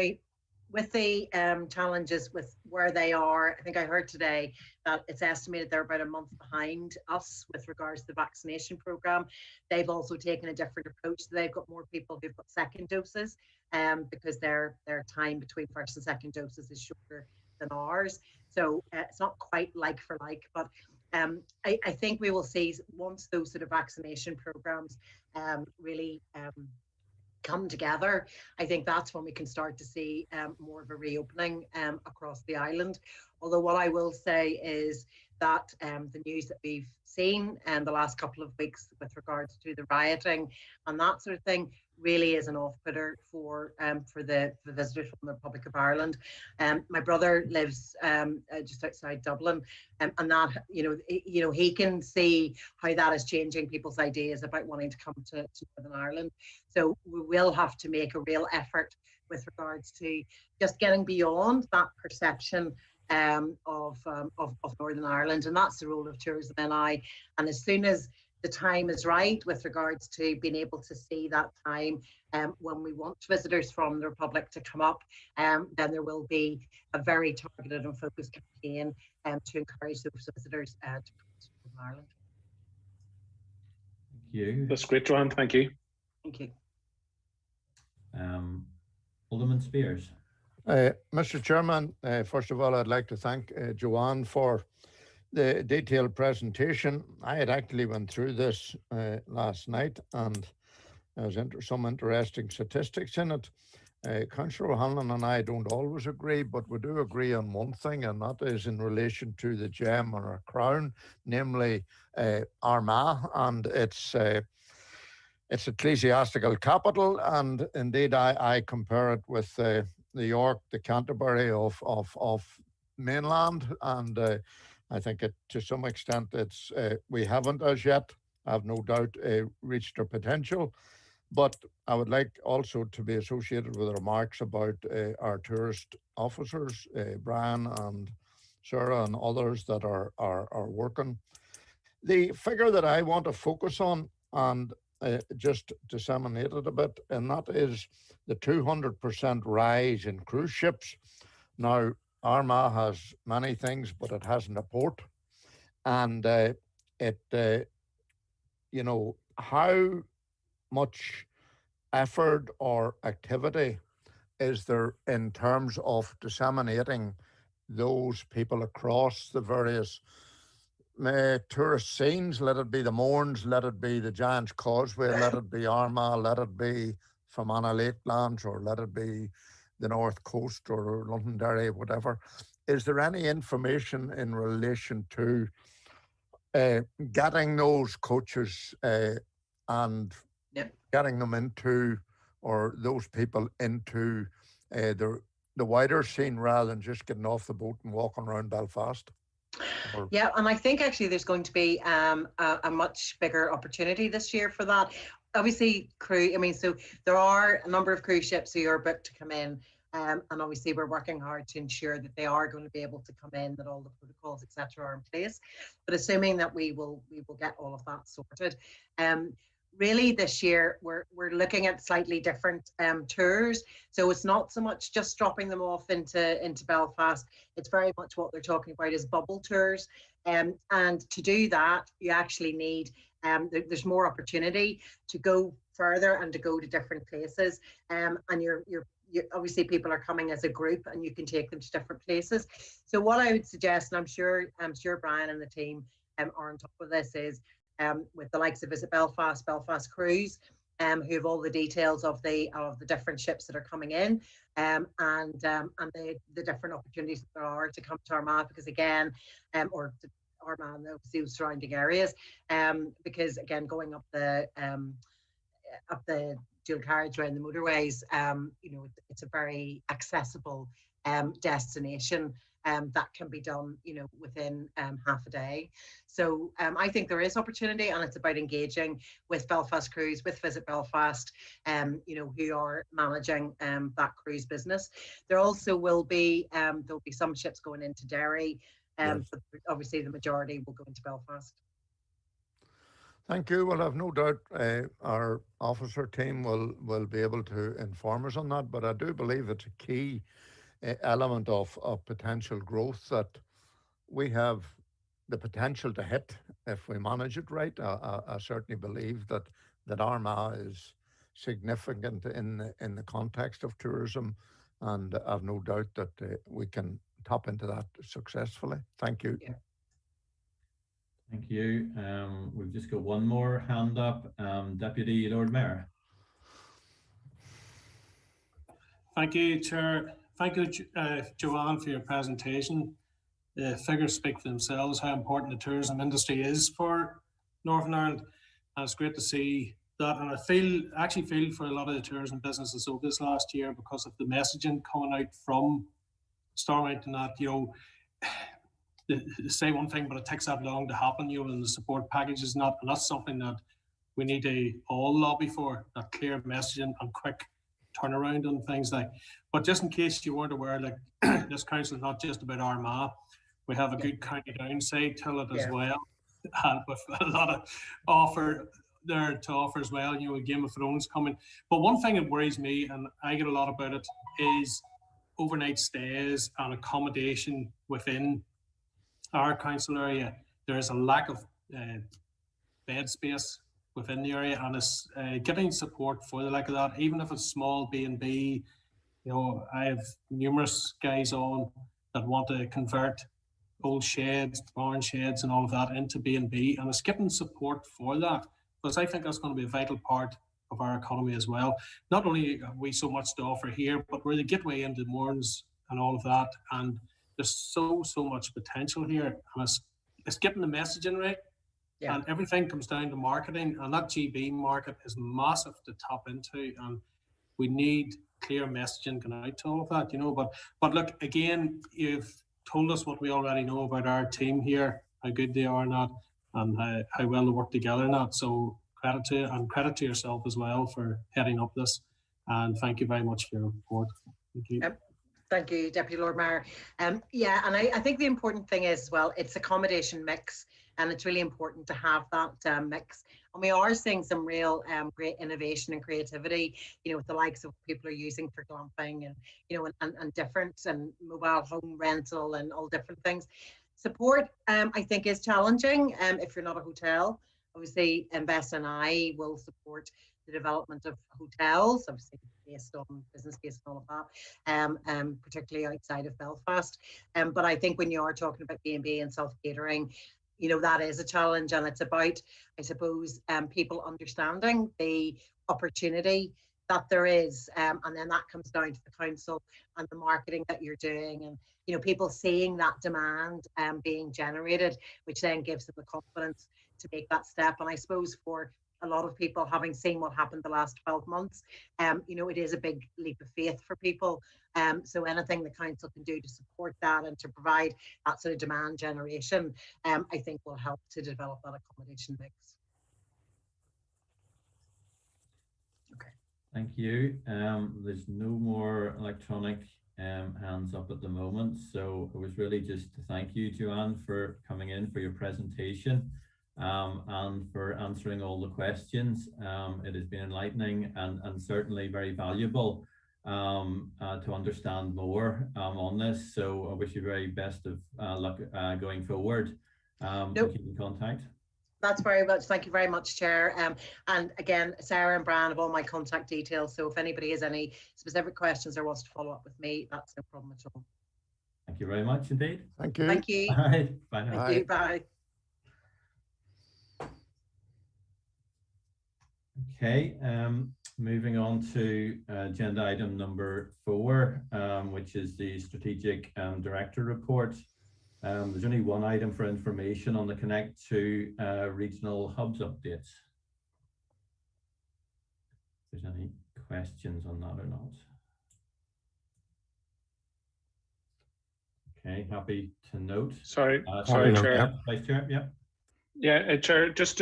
with the challenges with where they are, I think I heard today that it's estimated they're about a month behind us with regards to the vaccination programme. They've also taken a different approach. So they've got more people who've got second doses because their time between first and second doses is shorter than ours. So it's not quite like for like, but I think we will see, once those sort of vaccination programs really come together, I think that's when we can start to see more of a reopening across the island. Although what I will say is that the news that we've seen in the last couple of weeks with regards to the rioting and that sort of thing really is an off-putter for the visitors from the Republic of Ireland. My brother lives just outside Dublin, and that he can see how that is changing people's ideas about wanting to come to Northern Ireland. So we will have to make a real effort with regards to just getting beyond that perception of Northern Ireland, and that's the role of Tourism NI. And as soon as the time is right with regards to being able to see that time when we want visitors from the Republic to come up, then there will be a very targeted and focused campaign to encourage those visitors to come to Northern Ireland. Thank you. That's great, Joanne. Thank you. Thank you. Alderman Spears. Mr. Chairman, first of all, I'd like to thank Joanne for the detailed presentation. I had actually went through this last night, and there's some interesting statistics in it. Councillor O'Hanlon and I don't always agree, but we do agree on one thing, and that is in relation to the gem on our crown, namely Armagh and its ecclesiastical capital. And indeed, I compare it with the York, the Canterbury of mainland, and I think it, to some extent, it's we haven't as yet, I've no doubt, reached our potential. But I would like also to be associated with remarks about our tourist officers, Brian and Sarah and others that are working. The figure that I want to focus on and just disseminate it a bit, and that is the 200% rise in cruise ships. Now, Armagh has many things, but it hasn't a port. And you know, how much effort or activity is there in terms of disseminating those people across the various tourist scenes? Let it be the Mourns, let it be the Giant's Causeway, let it be Armagh, let it be Fermanagh Lakelands, or let it be the North Coast or Londonderry, whatever. Is there any information in relation to getting those coaches and getting them into, or those people into the wider scene rather than just getting off the boat and walking around Belfast? Yeah, and I think actually there's going to be a much bigger opportunity this year for that. Obviously, so there are a number of cruise ships who are booked to come in, and obviously we're working hard to ensure that they are going to be able to come in, that all the protocols, etc., are in place. But assuming that we will get all of that sorted. Really this year we're looking at slightly different tours, so it's not so much just dropping them off into Belfast. It's very much what they're talking about is bubble tours, and to do that you actually need there's more opportunity to go further and to go to different places, and you're obviously people are coming as a group and you can take them to different places. So what I would suggest, and I'm sure Brian and the team are on top of this, is with the likes of Visit Belfast, Belfast Cruise, who have all the details of the different ships that are coming in, and the different opportunities that there are to come to Armagh, because again, or to Armagh and the surrounding areas, because again, going up the dual carriageway and the motorways, you know, it's a very accessible destination. That can be done, you know, within half a day. So I think there is opportunity, and it's about engaging with Belfast Cruise, with Visit Belfast, you know, who are managing that cruise business. There also will be there'll be some ships going into Derry, but obviously the majority will go into Belfast. Thank you. Well, I've no doubt our officer team will be able to inform us on that, but I do believe it's a key element of potential growth that we have the potential to hit if we manage it right. I certainly believe that Armagh is significant in the context of tourism, and I've no doubt that we can tap into that successfully. Thank you. Yeah. Thank you. We've just got one more hand up. Deputy Lord Mayor. Thank you, Chair. Thank you, Joanne, for your presentation. The figures speak for themselves, how important the tourism industry is for Northern Ireland. And it's great to see that. And I actually feel for a lot of the tourism businesses over this last year, because of the messaging coming out from Stormont, and that, you know, they say one thing, but it takes that long to happen, you know, and the support package is not, and that's something that we need to all lobby for, that clear messaging and quick turnaround on things like. But just in case you weren't aware, like this council is not just about Armagh. We have a good county downside to it as well, and with a lot of offer there to offer as well. You know, Game of Thrones coming. But one thing that worries me, and I get a lot about it, is overnight stays and accommodation within our council area. There is a lack of bed space within the area, and it's getting support for the lack of that, even if it's small B&B. You know, I have numerous guys on that want to convert old sheds, barn sheds and all of that into B&B, and it's getting support for that, because I think that's going to be a vital part our economy as well. Not only have we so much to offer here, but we're the gateway into Mournes and all of that. And there's so much potential here. And it's getting the messaging right. Yeah. And everything comes down to marketing. And that GB market is massive to tap into. And we need clear messaging going out to all of that, you know. But look, again, you've told us what we already know about our team here, how good they are not, and how well they work together not. So credit to you, and credit to yourself as well for heading up this. And thank you very much for your report. Thank you. Yep. Thank you, Deputy Lord Mayor. Yeah, and I think the important thing is, well, it's accommodation mix, and it's really important to have that mix. And we are seeing some real great innovation and creativity, you know, with the likes of what people are using for glamping and, you know, and different and mobile home rental and all different things. Support, I think, is challenging if you're not a hotel. Obviously, Invest and I will support the development of hotels, obviously based on business case and all of that, particularly outside of Belfast. But I think when you are talking about B&B and self-catering, you know, that is a challenge, and it's about, I suppose, people understanding the opportunity that there is, and then that comes down to the council and the marketing that you're doing, and, you know, people seeing that demand being generated, which then gives them the confidence to make that step. And I suppose for a lot of people, having seen what happened the last 12 months, you know, it is a big leap of faith for people. So anything the council can do to support that and to provide that sort of demand generation, I think will help to develop that accommodation mix. Okay. Thank you. There's no more electronic hands up at the moment. So it was really just to thank you, Joanne, for coming in for your presentation. And for answering all the questions. It has been enlightening and certainly very valuable to understand more on this. So I wish you very best of luck going forward. Nope. Keep in contact. That's very much. Thank you very much, Chair. And again, Sarah and Brian have all my contact details. So if anybody has any specific questions or wants to follow up with me, that's no problem at all. Thank you very much indeed. Thank you. Thank you. Bye. Bye now. Thank you. Bye. Okay, moving on to agenda item number 4, which is the Strategic Director Report. There's only one item for information on the Connect to Regional Hubs updates. If there's any questions on that or not. Okay, happy to note. Sorry, Sorry, Chair. Vice Chair, yeah. Yeah, Chair, just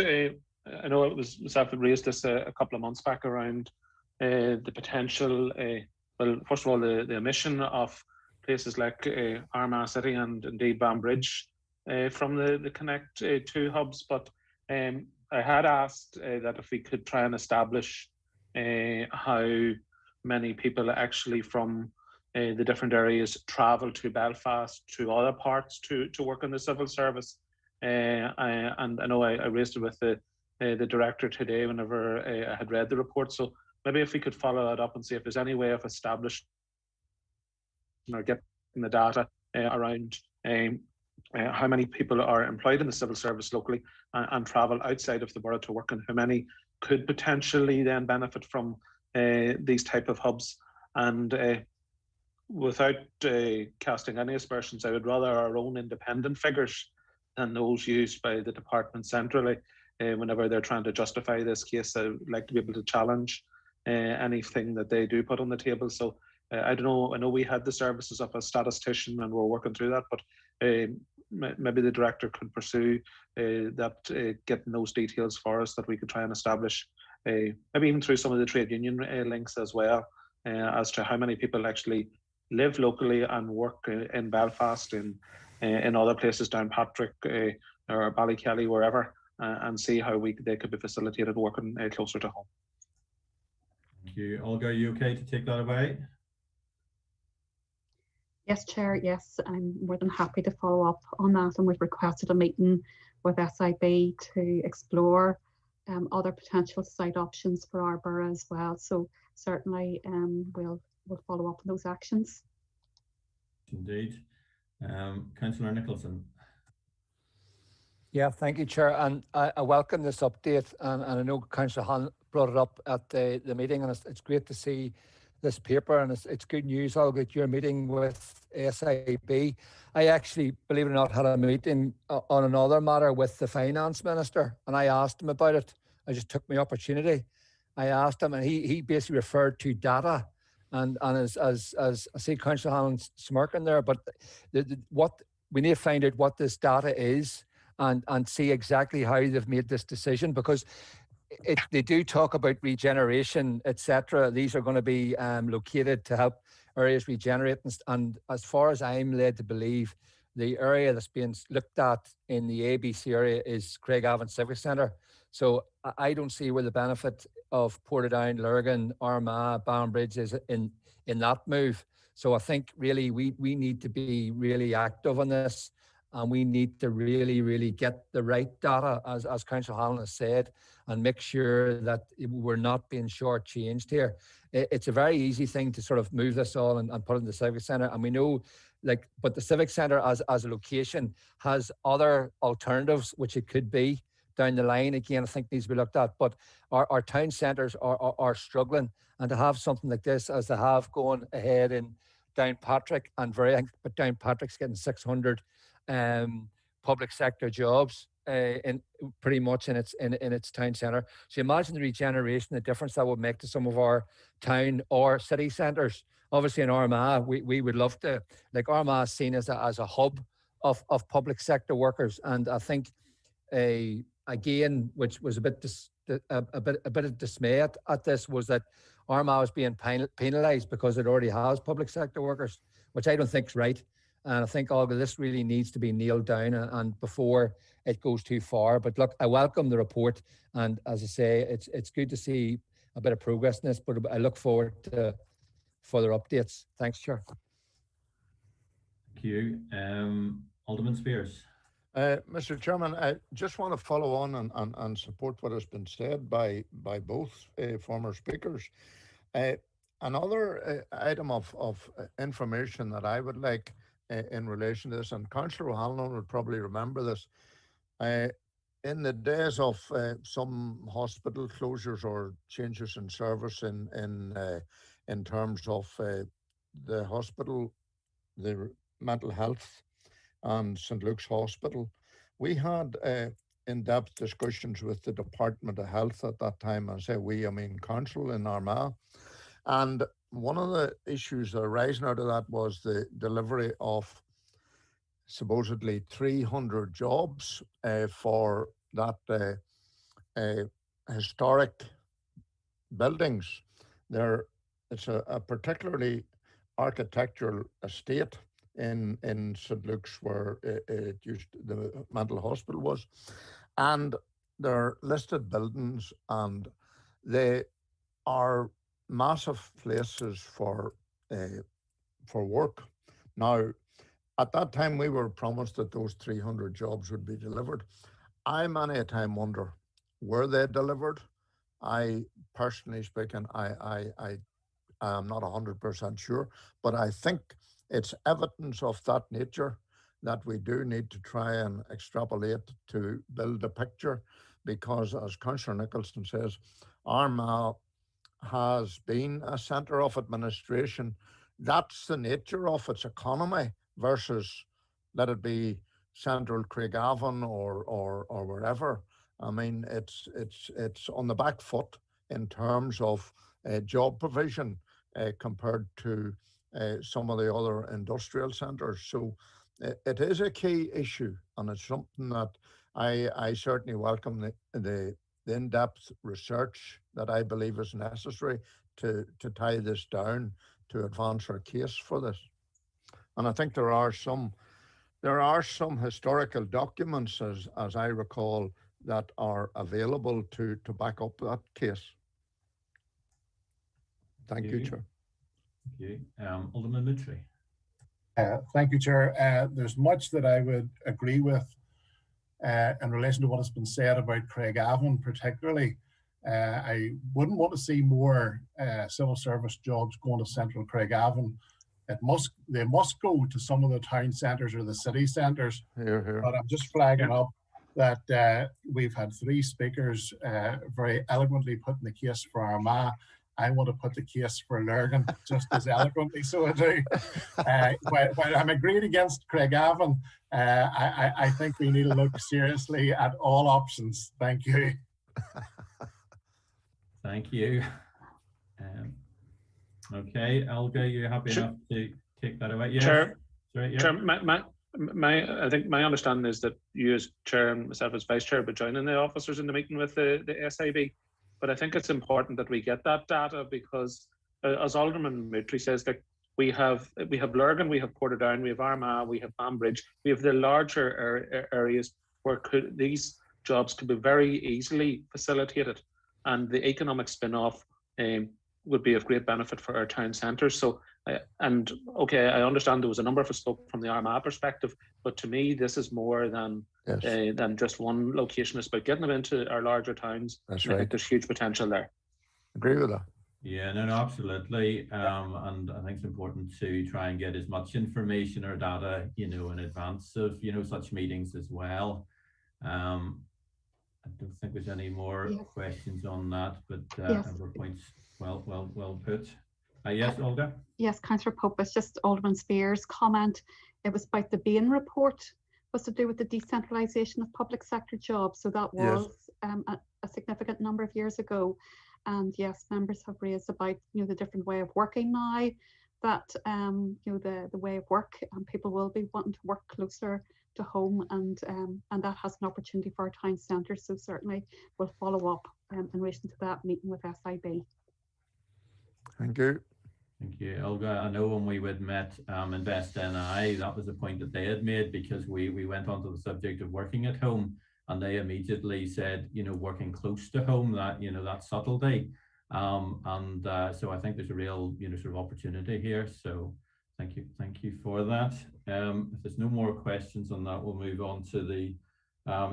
I know it was myself that raised this a couple of months back around the potential, well, first of all, the omission of places like Armagh City and indeed Banbridge from the Connect 2 hubs. But I had asked that if we could try and establish how many people actually from the different areas travel to Belfast, to other parts to work in the civil service. And I know I raised it with the director today whenever I had read the report. So maybe if we could follow that up and see if there's any way of establishing or getting the data around how many people are employed in the civil service locally and travel outside of the borough to work, and how many could potentially then benefit from these type of hubs. And without casting any aspersions, I would rather our own independent figures than those used by the department centrally. Whenever they're trying to justify this case, I would like to be able to challenge anything that they do put on the table. So I don't know, I know we had the services of a statistician and we're working through that, but maybe the director could pursue that, getting those details for us that we could try and establish, maybe even through some of the trade union links as well, as to how many people actually live locally and work in Belfast, in other places, Downpatrick or Ballykelly, wherever. And see how they could be facilitated working closer to home. Thank you. Olga, are you okay to take that away? Yes, Chair, yes, I'm more than happy to follow up on that, and we've requested a meeting with SIB to explore other potential site options for our borough as well. So certainly we'll follow up on those actions. Indeed. Councillor Nicholson. Yeah, thank you, Chair. And I welcome this update. And I know Councillor brought it up at the meeting, and it's great to see this paper, and it's good news, Olga, that you're meeting with SIB. I actually, believe it or not, had a meeting on another matter with the finance minister, and I asked him about it. I just took my opportunity. I asked him, and he basically referred to data, and as I see Councillor Hanlon smirking there, but what we need to find out what this data is, and see exactly how they've made this decision, because they do talk about regeneration, etc. These are going to be located to help areas regenerate, and as far as I'm led to believe, the area that's being looked at in the ABC area is Craigavon Civic Centre. So I don't see where the benefit of Portadown, Lurgan, Armagh, Banbridge is in that move. So I think really we need to be really active on this, and we need to really get the right data, as Councillor Hanlon has said, and make sure that we're not being shortchanged here. It's a very easy thing to sort of move this all and put it in the Civic Centre, and we know, but the Civic Centre as a location has other alternatives which it could be down the line. Again, I think needs to be looked at, but our town centres are struggling, and to have something like this as they have going ahead in Downpatrick, but Downpatrick's getting 600 public sector jobs in pretty much in its town centre. So imagine the regeneration, the difference that would make to some of our town or city centres. Obviously in Armagh, we would love to, Armagh is seen as a hub of public sector workers, and I think again, which was a bit of dismay at this, was that Armagh was being penalised because it already has public sector workers, which I don't think is right. And I think all of this really needs to be nailed down and before it goes too far. But look, I welcome the report, and as I say, it's good to see a bit of progress in this, but I look forward to further updates. Thanks, Chair. Thank you. Alderman Spears. Mr. Chairman, I just want to follow on and support what has been said by both former speakers. Another item of information that I would like in relation to this, and Councillor O'Hanlon would probably remember this, in the days of some hospital closures or changes in service in terms of the hospital, the mental health and St. Luke's Hospital, we had in-depth discussions with the Department of Health at that time. I say we, I mean Council in Armagh. And one of the issues arising out of that was the delivery of supposedly 300 jobs for that historic buildings. It's a particularly architectural estate in St. Luke's where the mental hospital was, and they're listed buildings, and they are massive places for work. Now, at that time, we were promised that those 300 jobs would be delivered. I many a time wonder, were they delivered? I personally speaking, I am not 100% sure, but I think it's evidence of that nature that we do need to try and extrapolate to build a picture, because as Councillor Nicholson says, Armagh has been a centre of administration. That's the nature of its economy versus, let it be central Craigavon or wherever. I mean, it's on the back foot in terms of job provision compared to some of the other industrial centres. So it is a key issue, and it's something that I certainly welcome the in-depth research that I believe is necessary to tie this down to advance our case for this. And I think there are some historical documents, as I recall, that are available to back up that case. Thank you, Chair. Thank you. Alderman Mitchell. Thank you, Chair. There's much that I would agree with in relation to what has been said about Craigavon particularly. I wouldn't want to see more civil service jobs going to central Craigavon. They must go to some of the town centres or the city centres. Here. But I'm just flagging up that we've had three speakers very eloquently putting the case for Armagh. I want to put the case for Lurgan just as eloquently, so I do. While I'm agreed against Craigavon, I think we need to look seriously at all options. Thank you. Thank you. Okay, Olga, you happy enough to take that away? Yes. Chair, Sorry, yeah. Chair, I think my understanding is that you as chair and myself as vice chair will be joining the officers in the meeting with the SIB. But I think it's important that we get that data because, as Alderman Moutry says, that we have Lurgan, we have Portadown, we have Armagh, we have Banbridge, we have the larger areas where these jobs could be very easily facilitated, and the economic spin-off would be of great benefit for our town centres. So, and okay, I understand there was a number of us spoke from the Armagh perspective, but to me, this is more than just one location. It's about getting them into our larger towns. That's right. I right. think there's huge potential there. Agree with that. Yeah, no, absolutely. And I think it's important to try and get as much information or data, in advance of, such meetings as well. I don't think there's any more questions on that, but other points well put. Yes, Olga? Yes, Councillor Pope, it's just Alderman Spear's comment. It was about the Bain report, was to do with the decentralisation of public sector jobs. So that was a significant number of years ago. And yes, members have raised about the different way of working now, that the way of work, and people will be wanting to work closer to home, and that has an opportunity for our town centre. So certainly we'll follow up in relation to that meeting with SIB. Thank you. Thank you, Olga. I know when we had met Invest NI, that was a point that they had made, because we went on to the subject of working at home, and they immediately said, working close to home, that that subtlety, so I think there's a real sort of opportunity here. So thank you for that. If there's no more questions on that, we'll move on to the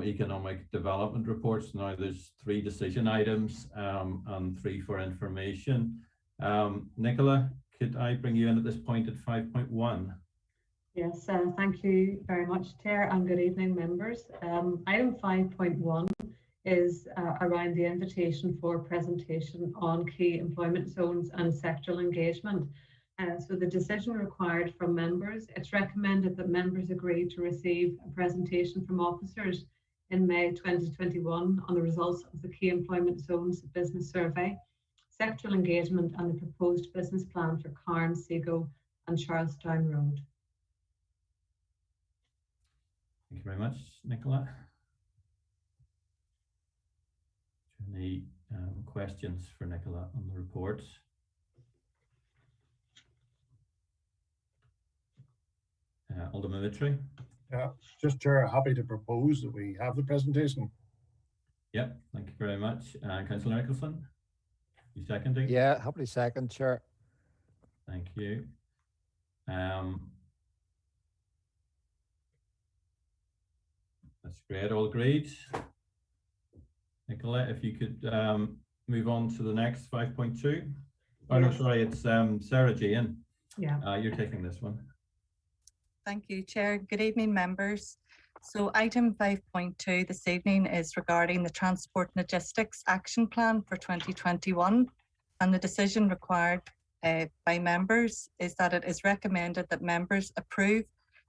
economic development reports. Now there's 3 decision items and 3 for information. Nicola, could I bring you in at this point at 5.1? Yes, thank you very much, Chair, and good evening, members. Item 5.1 is around the invitation for presentation on key employment zones and sectoral engagement. So the decision required from members, it's recommended that members agree to receive a presentation from officers in May 2021 on the results of the key employment zones business survey, sectoral engagement, and the proposed business plan for Carn, Seago and Charlestown Road. Thank you very much, Nicola. Any questions for Nicola on the report? Alderman Moutry? Just Chair, happy to propose that we have the presentation. Yep, thank you very much. Councillor Nicholson, you seconding? Yeah, happily second, Chair. Thank you. That's great, all agreed. Nicola, if you could move on to the next 5.2. Oh no, sorry, it's Sarah Jane. Yeah. You're taking this one. Thank you, Chair. Good evening, members. So item 5.2 this evening is regarding the Transport Logistics Action Plan for 2021, and the decision required by members is that it is recommended that members approve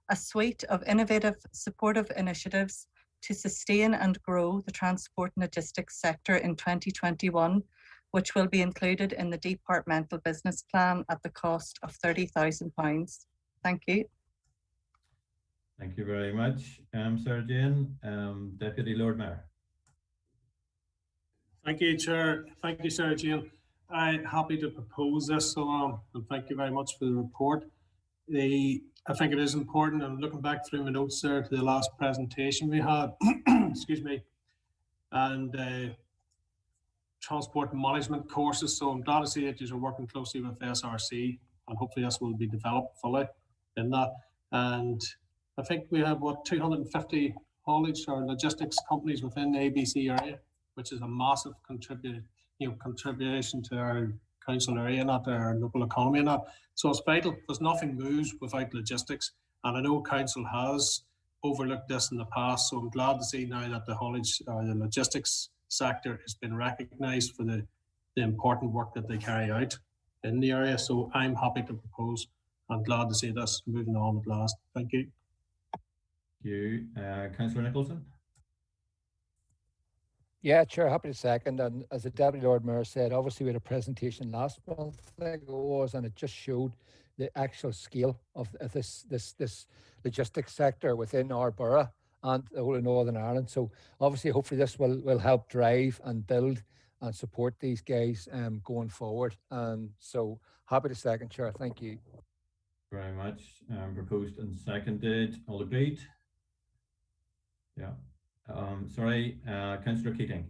a suite of innovative supportive initiatives to sustain and grow the transport and logistics sector in 2021, which will be included in the departmental business plan at the cost of £30,000. Thank you. Thank you very much, Sarah Jane. Deputy Lord Mayor. Thank you, Chair. Thank you, Sarah Jane. I'm happy to propose this, and thank you very much for the report. I think it is important, and looking back through my notes there to the last presentation we had, excuse me, and transport management courses. So I'm glad to see that you are working closely with SRC, and hopefully this will be developed fully in that. And I think we have 250 haulage or logistics companies within the ABC area, which is a massive contribution to our council area, not our local economy, and that. So it's vital. There's nothing moves without logistics, and I know council has overlooked this in the past. So I'm glad to see now that the haulage or the logistics sector has been recognised for the important work that they carry out in the area. So I'm happy to propose. I'm glad to see this moving on at last. Thank you. Thank you. Councillor Nicholson? Yeah, Chair, happy to second. And as the Deputy Lord Mayor said, obviously we had a presentation last month, I think it was, and it just showed the actual scale of this logistics sector within our borough and the whole of Northern Ireland. So obviously, hopefully this will help drive and build and support these guys going forward. So happy to second, Chair. Thank you. Very much. Proposed and seconded. All agreed? Yeah. Sorry, Councillor Keating.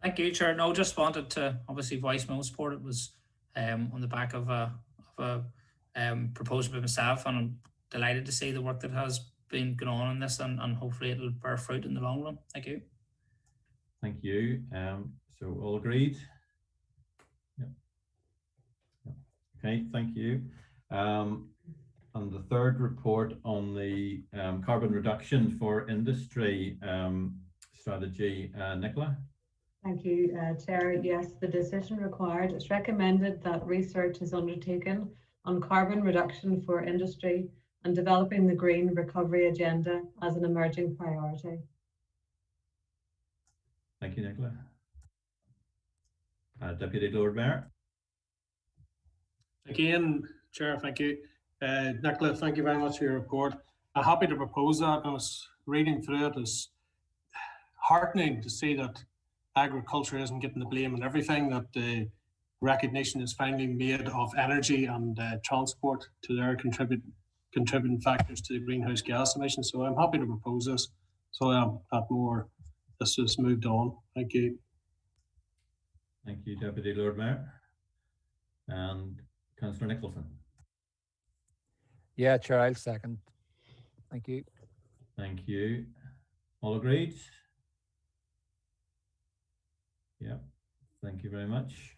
Thank you, Chair. No, just wanted to obviously voice my own support. It was on the back of a proposal by myself, and I'm delighted to see the work that has been going on this, and hopefully it'll bear fruit in the long run. Thank you. Thank you. So all agreed? Yeah. Okay, thank you. And the third report on the carbon reduction for industry strategy, Nicola. Thank you, Chair. Yes, the decision required. It's recommended that research is undertaken on carbon reduction for industry and developing the green recovery agenda as an emerging priority. Thank you, Nicola. Deputy Lord Mayor. Again, Chair, thank you. Nicola, thank you very much for your report. I'm happy to propose that. I was reading through it. It's heartening to see that agriculture isn't getting the blame and everything, that the recognition is finally made of energy and transport to their contributing factors to the greenhouse gas emissions. So I'm happy to propose this. So that this has moved on. Thank you. Thank you, Deputy Lord Mayor. And Councillor Nicholson. Yeah, Chair, I'll second. Thank you. Thank you. All agreed? Yeah, thank you very much.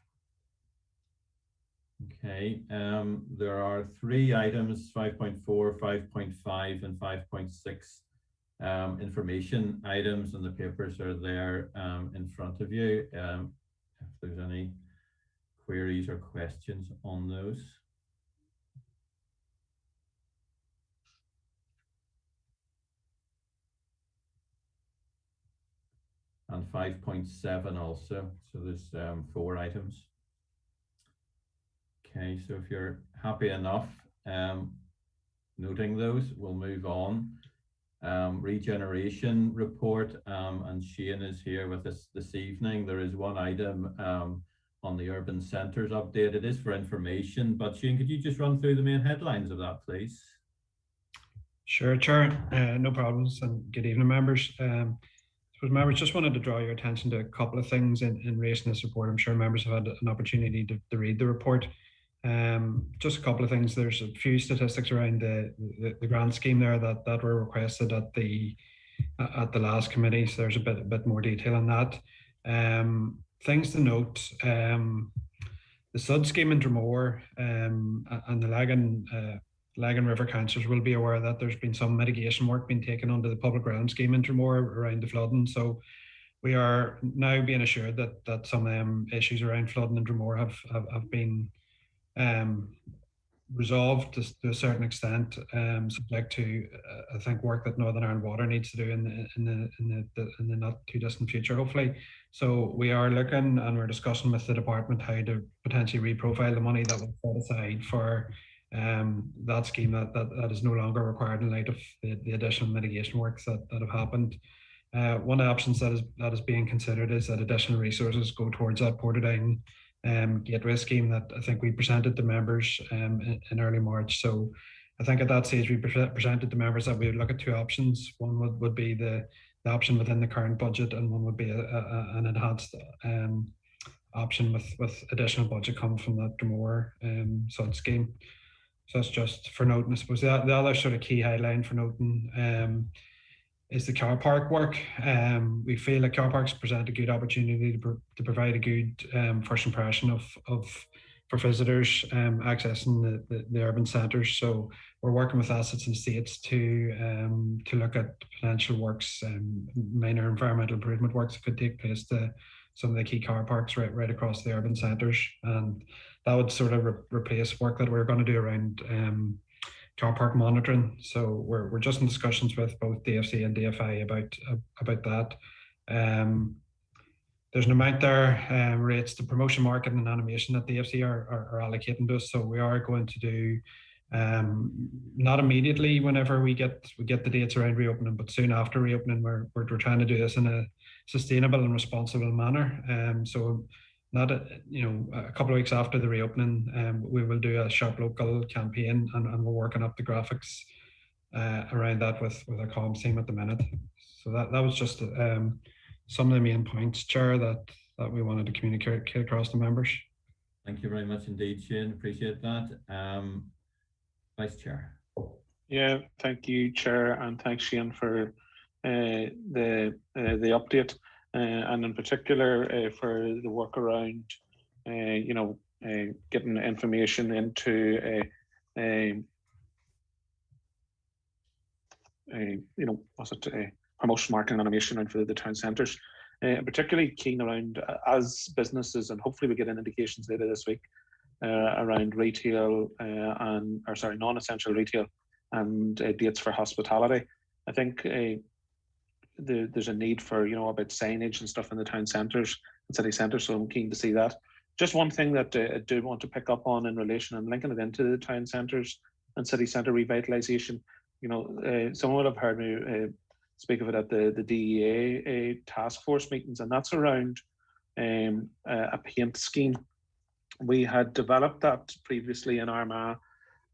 Okay, there are 3 items, 5.4, 5.5 and 5.6 information items, and the papers are there in front of you. If there's any queries or questions on those. And 5.7 also, so there's 4 items. Okay, so if you're happy enough noting those, we'll move on. Regeneration report, and Shane is here with us this evening. There is one item on the urban centres update. It is for information, but Shane, could you just run through the main headlines of that, please? Sure, Chair, no problems, and good evening, members. Members, just wanted to draw your attention to a couple of things in relation to this report. I'm sure members have had an opportunity to read the report. Just a couple of things. There's a few statistics around the grant scheme there that were requested at the last committee. So there's a bit more detail on that. Things to note: the SUD scheme in Dromore and the Lagan River councillors will be aware that there's been some mitigation work being taken under the public ground scheme in Dromore around the flooding. So we are now being assured that some issues around flooding in Dromore have been resolved to a certain extent, subject to I think work that Northern Ireland Water needs to do in the not too distant future, hopefully. So we are looking and we're discussing with the department how to potentially reprofile the money that was set aside for that scheme that is no longer required in light of the additional mitigation works that have happened. One of the options that is being considered is that additional resources go towards that Portadown gateway scheme that I think we presented to members in early March. So I think at that stage we presented to members that we would look at 2 options. One would be the option within the current budget, and one would be an enhanced option with additional budget coming from that Dromore SUD scheme. So that's just for noting. I suppose the other sort of key headline for noting is the car park work. We feel that car parks present a good opportunity to provide a good first impression of visitors accessing the urban centres. So we're working with assets and estates to look at potential works, minor environmental improvement works that could take place to some of the key car parks right across the urban centres, and that would sort of replace work that we're going to do around car park monitoring. So we're just in discussions with both DFC and DFI about that. There's an amount there relates to promotion, marketing and animation that DFC are allocating to us. So we are going to do not immediately whenever we get the dates around reopening, but soon after reopening, we're trying to do this in a sustainable and responsible manner. So not a couple of weeks after the reopening, we will do a Shop Local campaign, and we're working up the graphics around that with our comms team at the minute. So that was just some of the main points, Chair, that we wanted to communicate across the members. Thank you very much indeed, Shane. Appreciate that. Vice Chair. Yeah, thank you, Chair, and thanks, Shane, for the update, and in particular for the work around, getting information into promotion, marketing, and animation around for the town centres. Particularly keen around as businesses, and hopefully we get indications later this week around retail non-essential retail and dates for hospitality. I think there's a need for about signage and stuff in the town centres and city centres, so I'm keen to see that. Just one thing that I do want to pick up on in relation and linking it into the town centres and city centre revitalisation. Someone would have heard me speak of it at the DEA task force meetings, and that's around a paint scheme. We had developed that previously in Armagh,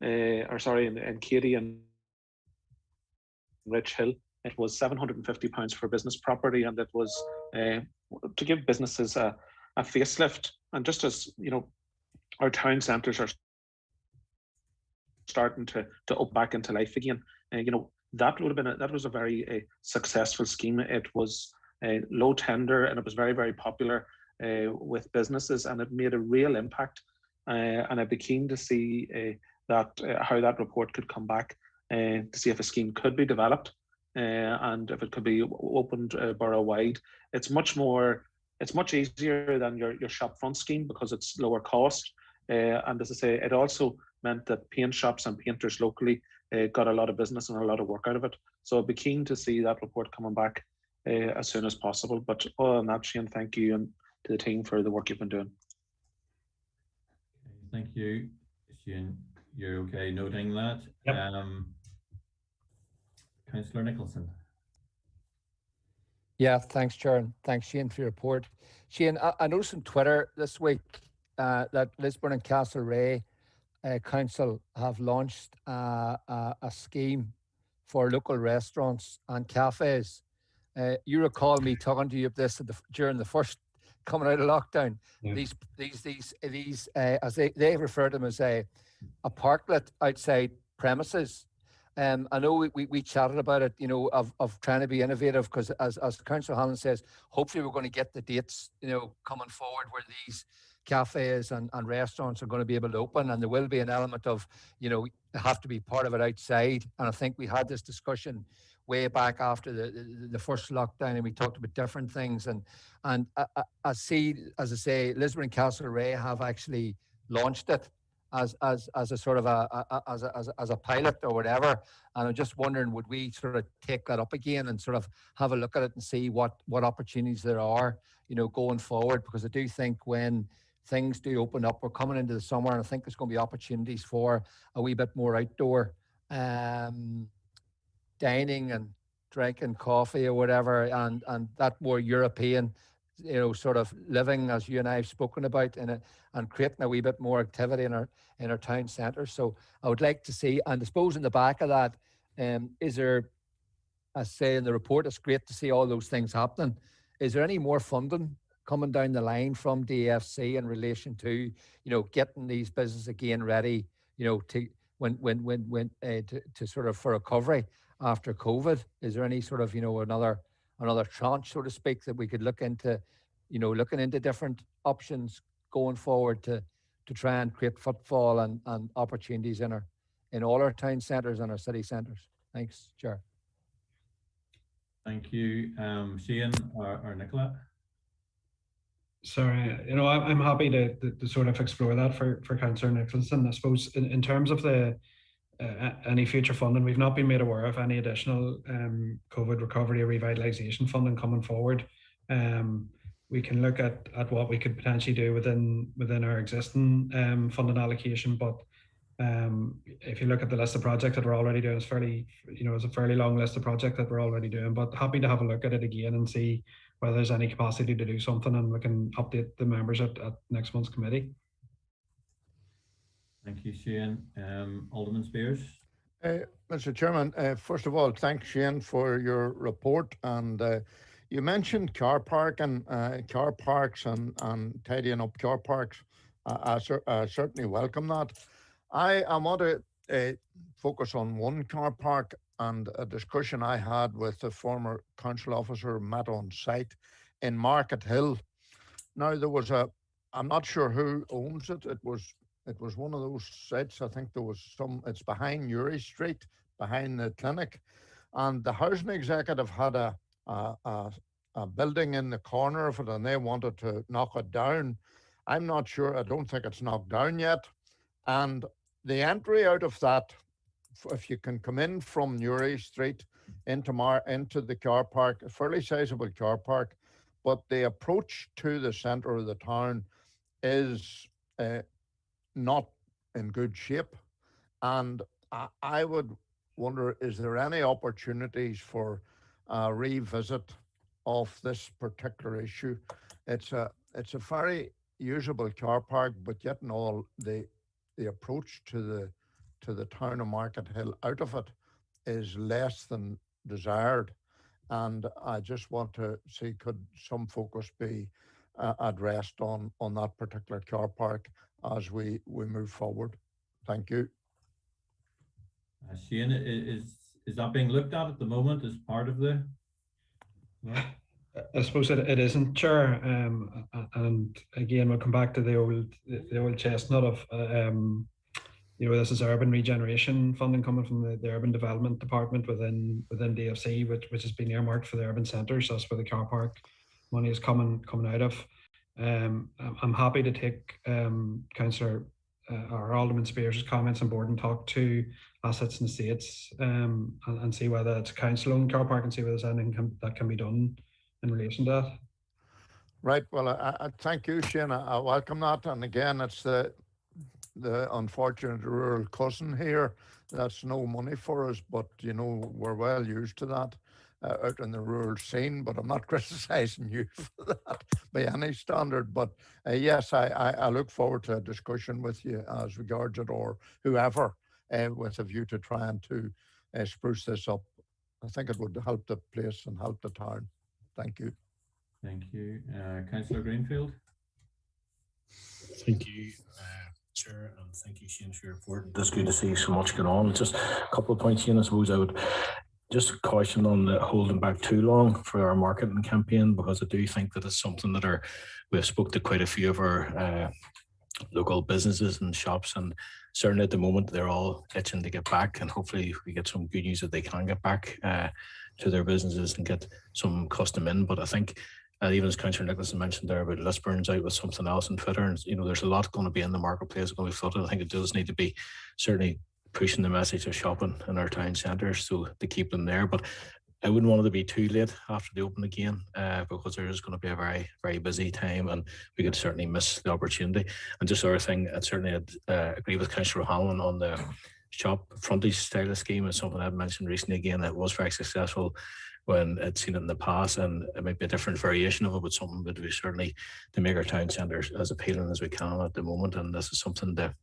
in Katy and Rich Hill. It was £750 for business property, and it was to give businesses a facelift. And just as our town centres are starting to up back into life again, that was a very successful scheme. It was low tender, and it was very, very popular with businesses, and it made a real impact. And I'd be keen to see how that report could come back to see if a scheme could be developed and if it could be opened borough wide. It's much easier than your shop front scheme because it's lower cost. And as I say, it also meant that paint shops and painters locally got a lot of business and a lot of work out of it. So I'd be keen to see that report coming back as soon as possible. But other than that, Shane, thank you, and to the team for the work you've been doing. Thank you, Shane. You're okay noting that. Yep. Councillor Nicholson. Yeah, thanks, Chair, and thanks, Shane, for your report. Shane, I noticed on Twitter this week that Lisburn and Castlereagh Council have launched a scheme for local restaurants and cafes. You recall me talking to you about this during the first coming out of lockdown. Yeah. These as they refer to them as a parklet outside premises. I know we chatted about it, of trying to be innovative, because as Councillor Hanlon says, hopefully we're going to get the dates, coming forward where these cafes and restaurants are going to be able to open, and there will be an element of, have to be part of it outside. And I think we had this discussion way back after the first lockdown, and we talked about different things. And I see, as I say, Lisburn and Castlereagh have actually launched it as a sort of as a pilot or whatever. And I'm just wondering, would we sort of take that up again and sort of have a look at it and see what opportunities there are, going forward? Because I do think when things do open up, we're coming into the summer, and I think there's going to be opportunities for a wee bit more outdoor dining and drinking coffee or whatever, and that more European, sort of living, as you and I have spoken about, and creating a wee bit more activity in our town centre. So I would like to see, and I suppose in the back of that, is there, as I say in the report, it's great to see all those things happening. Is there any more funding coming down the line from DFC in relation to, getting these businesses again ready, to to sort of for recovery after COVID? Is there any sort of, another tranche, so to speak, that we could look into, looking into different options going forward to to try and create footfall and opportunities in all our town centres and our city centres. Thanks, Chair. Thank you. Shane or Nicola? Sorry, you know, I'm happy to sort of explore that for Councillor Nicholson. I suppose in terms of the any future funding, we've not been made aware of any additional COVID recovery or revitalisation funding coming forward. We can look at what we could potentially do within our existing funding allocation, but if you look at the list of projects that we're already doing, it's a fairly long list of projects that we're already doing, but happy to have a look at it again and see whether there's any capacity to do something, and we can update the members at next month's committee. Thank you, Shane. Alderman Spears. Mr. Chairman, first of all, thanks, Shane, for your report. And you mentioned car parks and tidying up car parks. I certainly welcome that. I want to focus on one car park and a discussion I had with the former council officer met on site in Market Hill. Now there was I'm not sure who owns it. It was one of those sites. I think there was it's behind Uri Street, behind the clinic, and the housing executive had a building in the corner of it, and they wanted to knock it down. I'm not sure. I don't think it's knocked down yet. And the entry out of that, if you can come in from Newry Street into the car park, a fairly sizable car park, but the approach to the centre of the town is not in good shape. And I would wonder, is there any opportunities for a revisit of this particular issue? It's a very usable car park, but yet in all the approach to the town of Market Hill out of it is less than desired. And I just want to see, could some focus be addressed on that particular car park as we move forward? Thank you. Shane, is that being looked at the moment as part of the? No? I suppose it isn't, Chair. And again, we'll come back to the old chestnut of this is urban regeneration funding coming from the urban development department within DFC, which has been earmarked for the urban centres. That's where the car park money is coming out of. I'm happy to take Councillor or Alderman Spears' comments on board and talk to Assets and Estates and see whether it's a council-owned car park and see whether there's anything that can be done in relation to that. Right. Well, I thank you, Shane. I welcome that. And again, it's the unfortunate rural cousin here. That's no money for us, but we're well used to that out in the rural scene. But I'm not criticising you for that by any standard. But yes, I look forward to a discussion with you as regards it, or whoever, with a view to trying to spruce this up. I think it would help the place and help the town. Thank you. Thank you. Councillor Greenfield. Thank you, Chair, and thank you, Shane, for your report. It's good to see so much going on. Just a couple of points, Shane. I suppose I would just caution on the holding back too long for our marketing campaign, because I do think that it's something that we've spoke to quite a few of our local businesses and shops, and certainly at the moment they're all itching to get back, and hopefully we get some good news that they can get back to their businesses and get some custom in. But I think even as Councillor Nicholson mentioned there about Lisburn's out with something else on Twitter, and there's a lot going to be in the marketplace going to be flooded. I think it does need to be certainly pushing the message of shopping in our town centres, so to keep them there. But I wouldn't want it to be too late after they open again, because there is going to be a very, very busy time, and we could certainly miss the opportunity. And just other thing, I'd certainly agree with Councillor O'Hanlon on the shop frontage style scheme. Is something I've mentioned recently. Again, that was very successful when I'd seen it in the past, and it might be a different variation of it, but something that we certainly to make our town centres as appealing as we can at the moment. And this is something to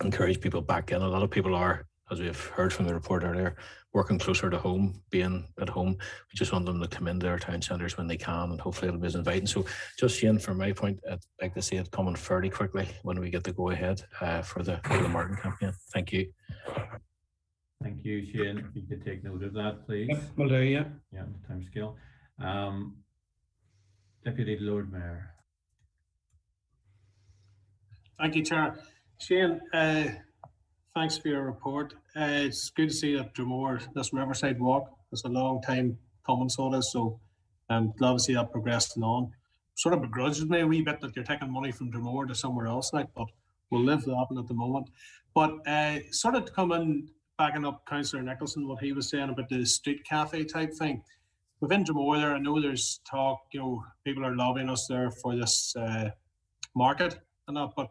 encourage people back in. A lot of people are, as we've heard from the report earlier, working closer to home, being at home. We just want them to come into our town centres when they can, and hopefully it'll be as inviting. So just Shane, from my point, I'd like to see it coming fairly quickly when we get the go ahead for the marketing campaign. Thank you. Thank you, Shane. If you could take note of that, please. Yep, will do, yeah. Yeah, time scale. Deputy Lord Mayor. Thank you, Chair. Shane, thanks for your report. It's good to see that Dromore, this Riverside Walk, it's a long time coming, so it is. So I'm glad to see that progressing on. Sort of begrudges me a wee bit that you're taking money from Dromore to somewhere else, like, but we'll live that one at the moment. But sort of to come in, backing up Councillor Nicholson, what he was saying about the street cafe type thing. Within Dromore there, I know there's talk, you know, people are lobbying us there for this market and that, but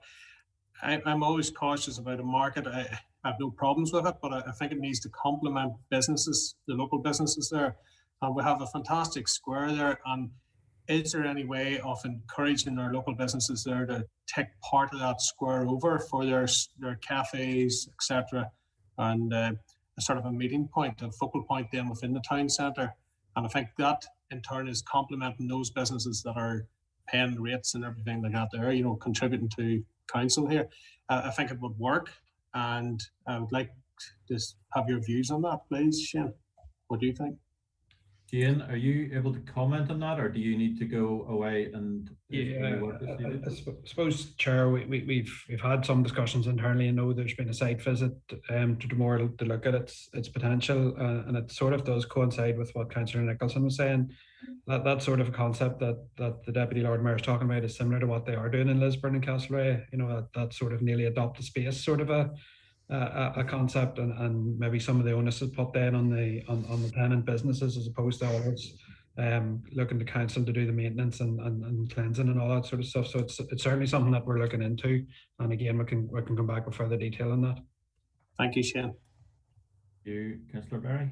I'm always cautious about a market. I have no problems with it, but I think it needs to complement businesses, the local businesses there. And we have a fantastic square there. And is there any way of encouraging our local businesses there to take part of that square over for their cafes, etc., and a sort of a meeting point, a focal point then within the town centre? And I think that in turn is complementing those businesses that are paying rates and everything like that there, you know, contributing to council here. I think it would work, and I would like to have your views on that, please, Shane. What do you think? Jane, are you able to comment on that, or do you need to go away and? Yeah, I suppose, Chair, we've had some discussions internally. I know there's been a site visit to Dromore to look at its potential, and it sort of does coincide with what Councillor Nicholson was saying. That sort of a concept that the Deputy Lord Mayor is talking about is similar to what they are doing in Lisburn and Castlereagh. You know, that sort of nearly adopt a space sort of a concept, and maybe some of the onus is put then on the tenant businesses as opposed to others. Looking to council to do the maintenance and cleansing and all that sort of stuff. So it's certainly something that we're looking into. And again, we can come back with further detail on that. Thank you, Shane. Thank you, Councillor Barry.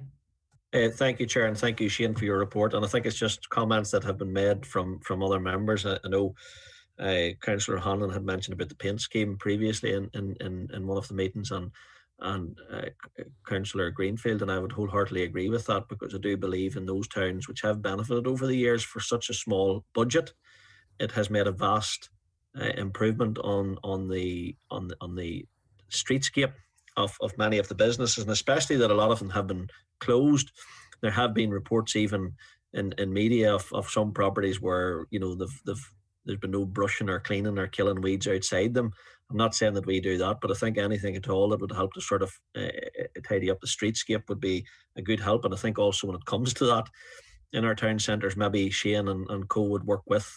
Thank you, Chair, and thank you, Shane, for your report. And I think it's just comments that have been made from other members. I know Councillor Hanlon had mentioned about the paint scheme previously in one of the meetings, and Councillor Greenfield and I would wholeheartedly agree with that, because I do believe in those towns which have benefited over the years for such a small budget, it has made a vast improvement on the streetscape of many of the businesses, and especially that a lot of them have been closed. There have been reports even in media of some properties where, you know, there's been no brushing or cleaning or killing weeds outside them. I'm not saying that we do that, but I think anything at all that would help to sort of tidy up the streetscape would be a good help. And I think also when it comes to that, in our town centres, maybe Shane and co would work with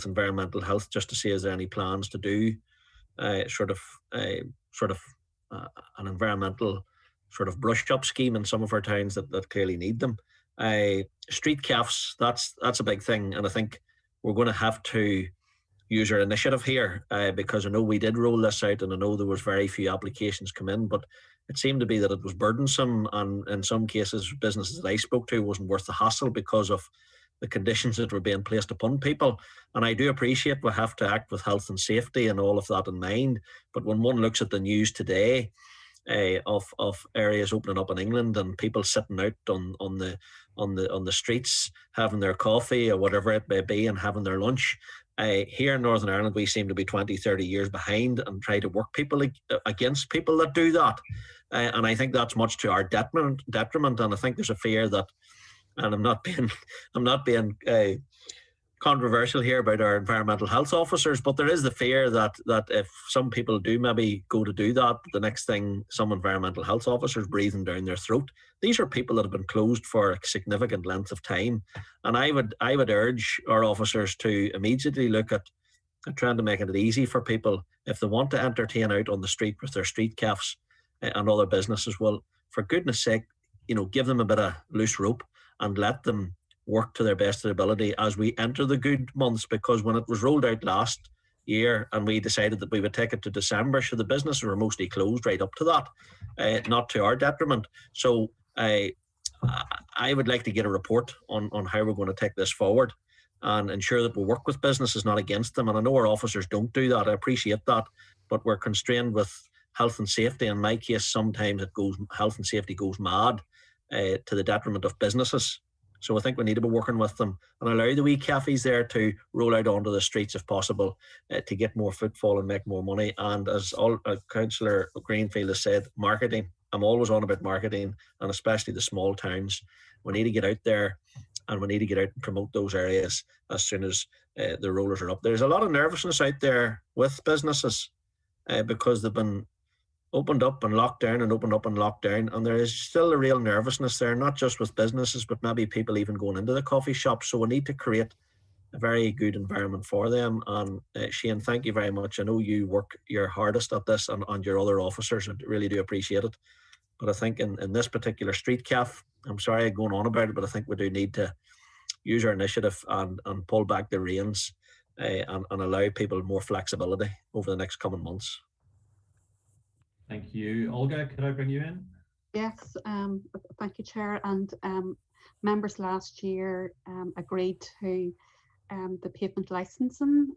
environmental health just to see is there any plans to do sort of an environmental sort of brush up scheme in some of our towns that clearly need them. Street cafes, that's a big thing, and I think we're going to have to use our initiative here because I know we did roll this out, and I know there was very few applications come in, but it seemed to be that it was burdensome, and in some cases businesses that I spoke to wasn't worth the hassle because of the conditions that were being placed upon people. And I do appreciate we have to act with health and safety and all of that in mind, but when one looks at the news today of areas opening up in England and people sitting out on the streets having their coffee or whatever it may be and having their lunch, here in Northern Ireland we seem to be 20-30 years behind and try to work people against people that do that, and I think that's much to our detriment. And I think there's a fear that, and I'm not being controversial here about our environmental health officers, but there is the fear that if some people do maybe go to do that, the next thing some environmental health officers breathing down their throat. These are people that have been closed for a significant length of time, and I would urge our officers to immediately look at trying to make it easy for people if they want to entertain out on the street with their street cafes and other businesses. Well, for goodness sake, you know, give them a bit of loose rope and let them work to their best of their ability as we enter the good months, because when it was rolled out last year and we decided that we would take it to December, so the businesses were mostly closed right up to that, not to our detriment. So I would like to get a report on how we're going to take this forward and ensure that we work with businesses, not against them. And I know our officers don't do that, I appreciate that, but we're constrained with health and safety. In my case, sometimes health and safety goes mad to the detriment of businesses. So I think we need to be working with them and allow the wee cafes there to roll out onto the streets if possible, to get more footfall and make more money. And as Councillor Greenfield has said, marketing. I'm always on about marketing, and especially the small towns. We need to get out there, and we need to get out and promote those areas as soon as the rollers are up. There's a lot of nervousness out there with businesses, because they've been opened up and locked down and opened up and locked down, and there is still a real nervousness there, not just with businesses, but maybe people even going into the coffee shop. So we need to create a very good environment for them. And Shane, thank you very much. I know you work your hardest at this, and your other officers. I really do appreciate it. But I think in this particular street cafe, I'm sorry going on about it, but I think we do need to use our initiative and pull back the reins and allow people more flexibility over the next coming months. Thank you. Olga, could I bring you in? Yes, thank you, Chair. And members last year agreed to the pavement licensing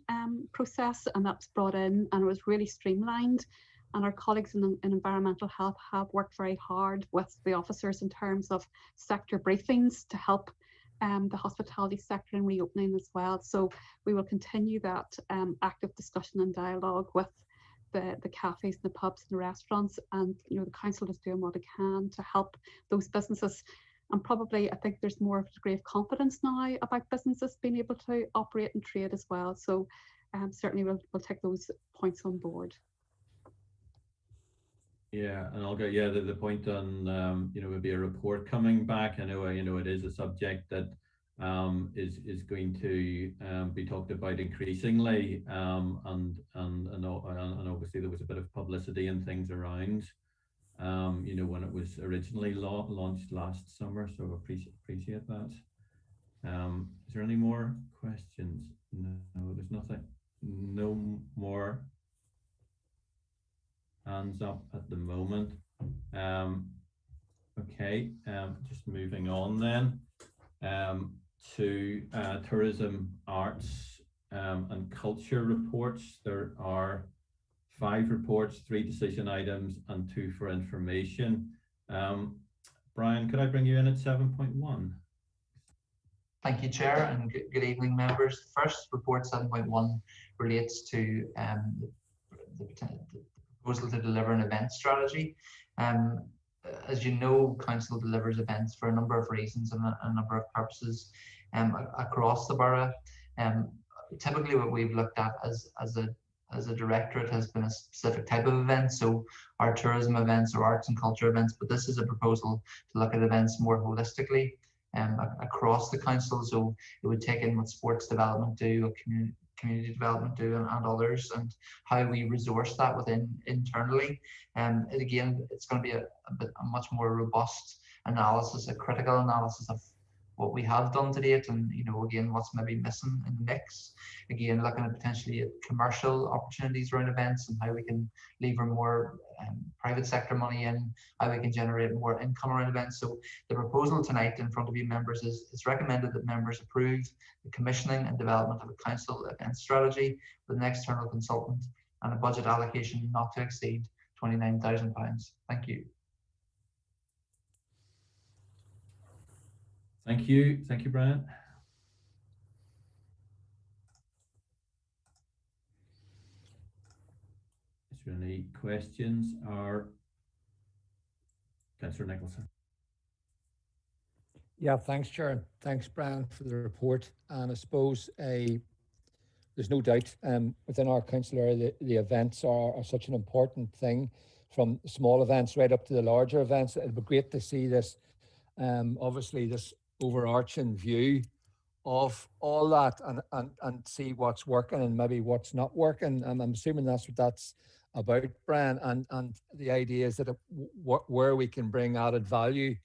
process, and that's brought in, and it was really streamlined. And our colleagues in environmental health have worked very hard with the officers in terms of sector briefings to help the hospitality sector in reopening as well. So we will continue that active discussion and dialogue with the cafes and the pubs and the restaurants, and the council is doing what it can to help those businesses. And probably I think there's more of a degree of confidence now about businesses being able to operate and trade as well. So certainly we'll take those points on board. Yeah, and Olga, yeah, the point on would be a report coming back. I know it is a subject that is going to be talked about increasingly, and obviously there was a bit of publicity and things around when it was originally launched last summer, so appreciate that. Is there any more questions? No, there's nothing. No more hands up at the moment. Okay, just moving on then to tourism, arts and culture reports. There are 5 reports, 3 decision items and 2 for information. Brian, could I bring you in at 7.1? Thank you, Chair, and good evening, members. First, report 7.1 relates to the proposal to deliver an event strategy. As you know, Council delivers events for a number of reasons and a number of purposes across the borough. Typically, what we've looked at as a directorate has been a specific type of event, so our tourism events or arts and culture events, but this is a proposal to look at events more holistically across the council. So it would take in what sports development do, what community development do, and others, and how we resource that within internally. And again, it's going to be a much more robust analysis, a critical analysis of what we have done to date, and again, what's maybe missing in the mix. Again, looking at potentially at commercial opportunities around events and how we can lever more private sector money in, how we can generate more income around events. So the proposal tonight in front of you members is recommended that members approve the commissioning and development of a council event strategy with an external consultant and a budget allocation not to exceed £29,000. Thank you. Thank you, Brian. Is there any questions? Councillor Nicholson. Yeah, thanks, Chair. Thanks, Brian, for the report. And I suppose there's no doubt within our council area the events are such an important thing, from small events right up to the larger events. It'd be great to see this, obviously, this overarching view of all that and see what's working and maybe what's not working. And I'm assuming that's what that's about, Brian. And the idea is that where we can bring added value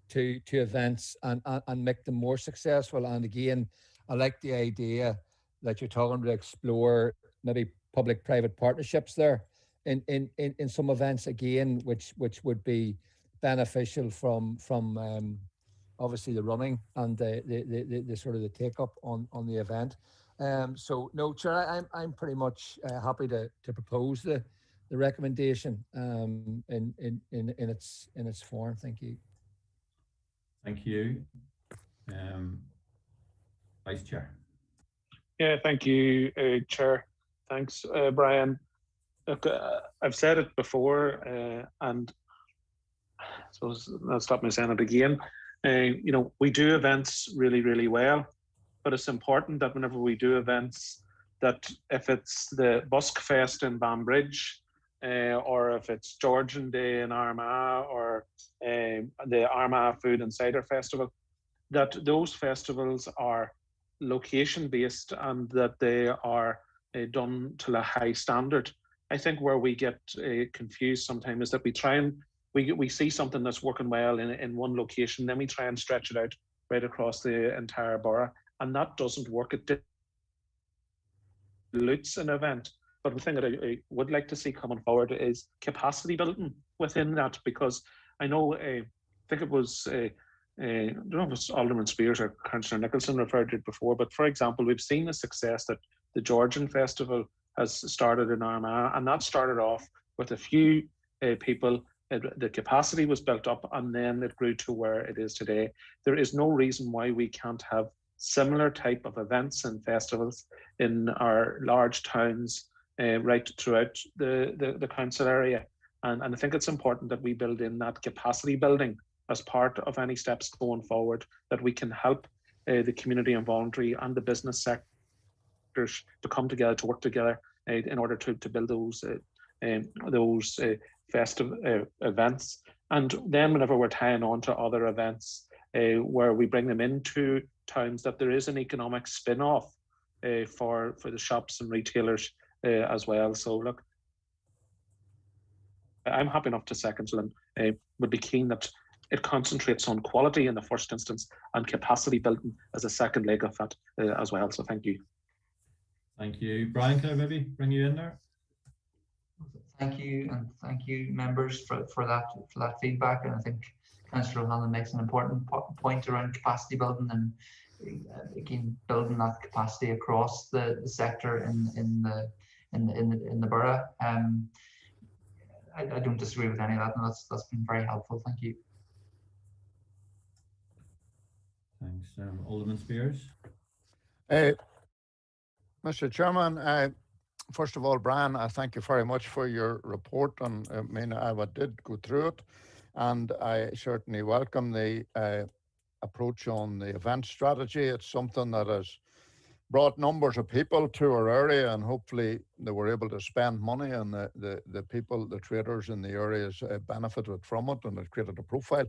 to events and make them more successful. And again, I like the idea that you're talking to explore maybe public-private partnerships there in some events again, which would be beneficial from obviously the running and the sort of the take up on the event. So no, Chair, I'm pretty much happy to propose the recommendation in its form. Thank you. Thank you. Vice Chair. Yeah, thank you, Chair. Thanks, Brian. Look, I've said it before, and I suppose I'll stop me saying it again. We do events really, really well, but it's important that whenever we do events, that if it's the Busk Fest in Banbridge or if it's Georgian Day in Armagh, or the Armagh Food and Cider Festival, that those festivals are location based and that they are done to a high standard. I think where we get confused sometimes is that we try and we see something that's working well in one location, then we try and stretch it out right across the entire borough, and that doesn't work. It dilutes an event. But the thing that I would like to see coming forward is capacity building within that, because I know, I think it was, I don't know if it's Alderman Spears or Councillor Nicholson referred to it before, but for example, we've seen the success that the Georgian Festival has started in Armagh, and that started off with a few people. The capacity was built up, and then it grew to where it is today. There is no reason why we can't have similar type of events and festivals in our large towns right throughout the council area. And I think it's important that we build in that capacity building as part of any steps going forward, that we can help the community and voluntary and the business sectors to come together, to work together in order to build those festive events. And then whenever we're tying on to other events where we bring them into towns, that there is an economic spin-off for the shops and retailers as well. So look, I'm happy enough to second them. Would be keen that it concentrates on quality in the first instance and capacity building as a second leg of that as well. So thank you. Thank you. Brian, can I maybe bring you in there? Thank you, and thank you, members, for that feedback. And I think Councillor O'Hanlon makes an important point around capacity building, and again building that capacity across the sector in the borough. I don't disagree with any of that, and that's been very helpful. Thank you. Thanks, Alderman Spears. Mr. Chairman, first of all, Brian, I thank you very much for your report. And I mean, I did go through it, and I certainly welcome the approach on the event strategy. It's something that has brought numbers of people to our area, and hopefully they were able to spend money, and the people, the traders in the areas benefited from it, and it created a profile.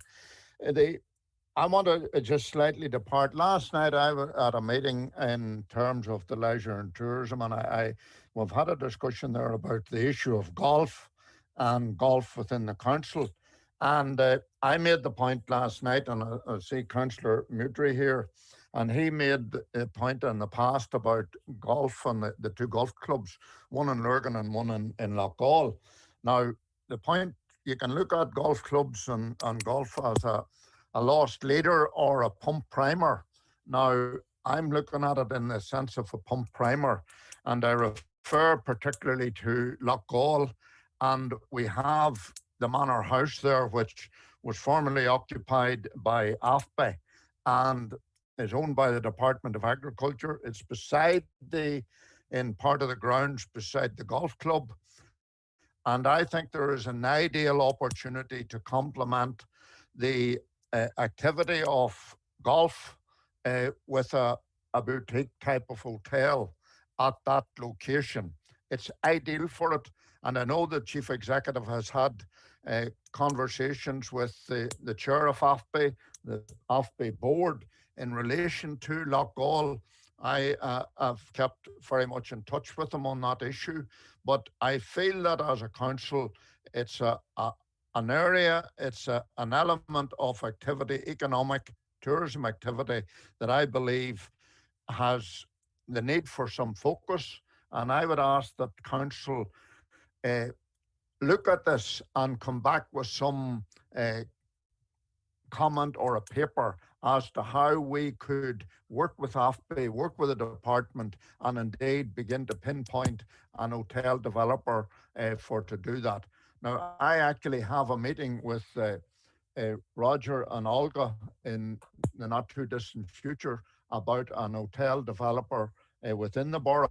I want to just slightly depart. Last night I was at a meeting in terms of the leisure and tourism, and we've had a discussion there about the issue of golf and golf within the council. And I made the point last night, and I see Councillor Mutry here, and he made a point in the past about golf and the two golf clubs, one in Lurgan and one in Loughgall. Now, the point, you can look at golf clubs and golf as a lost leader or a pump primer. Now, I'm looking at it in the sense of a pump primer, and I refer particularly to Loughgall, and we have the Manor House there, which was formerly occupied by AFBE and is owned by the Department of Agriculture. It's in part of the grounds beside the golf club. And I think there is an ideal opportunity to complement the activity of golf with a boutique type of hotel at that location. It's ideal for it. And I know the Chief Executive has had conversations with the chair of AFBE, the AFBE board, in relation to Loughgall. I have kept very much in touch with them on that issue, but I feel that as a council, it's an area, it's an element of activity, economic tourism activity, that I believe has the need for some focus. And I would ask that council look at this and come back with some comment or a paper as to how we could work with AFBE, work with the department, and indeed begin to pinpoint an hotel developer to do that. Now, I actually have a meeting with Roger and Olga in the not too distant future about an hotel developer within the borough,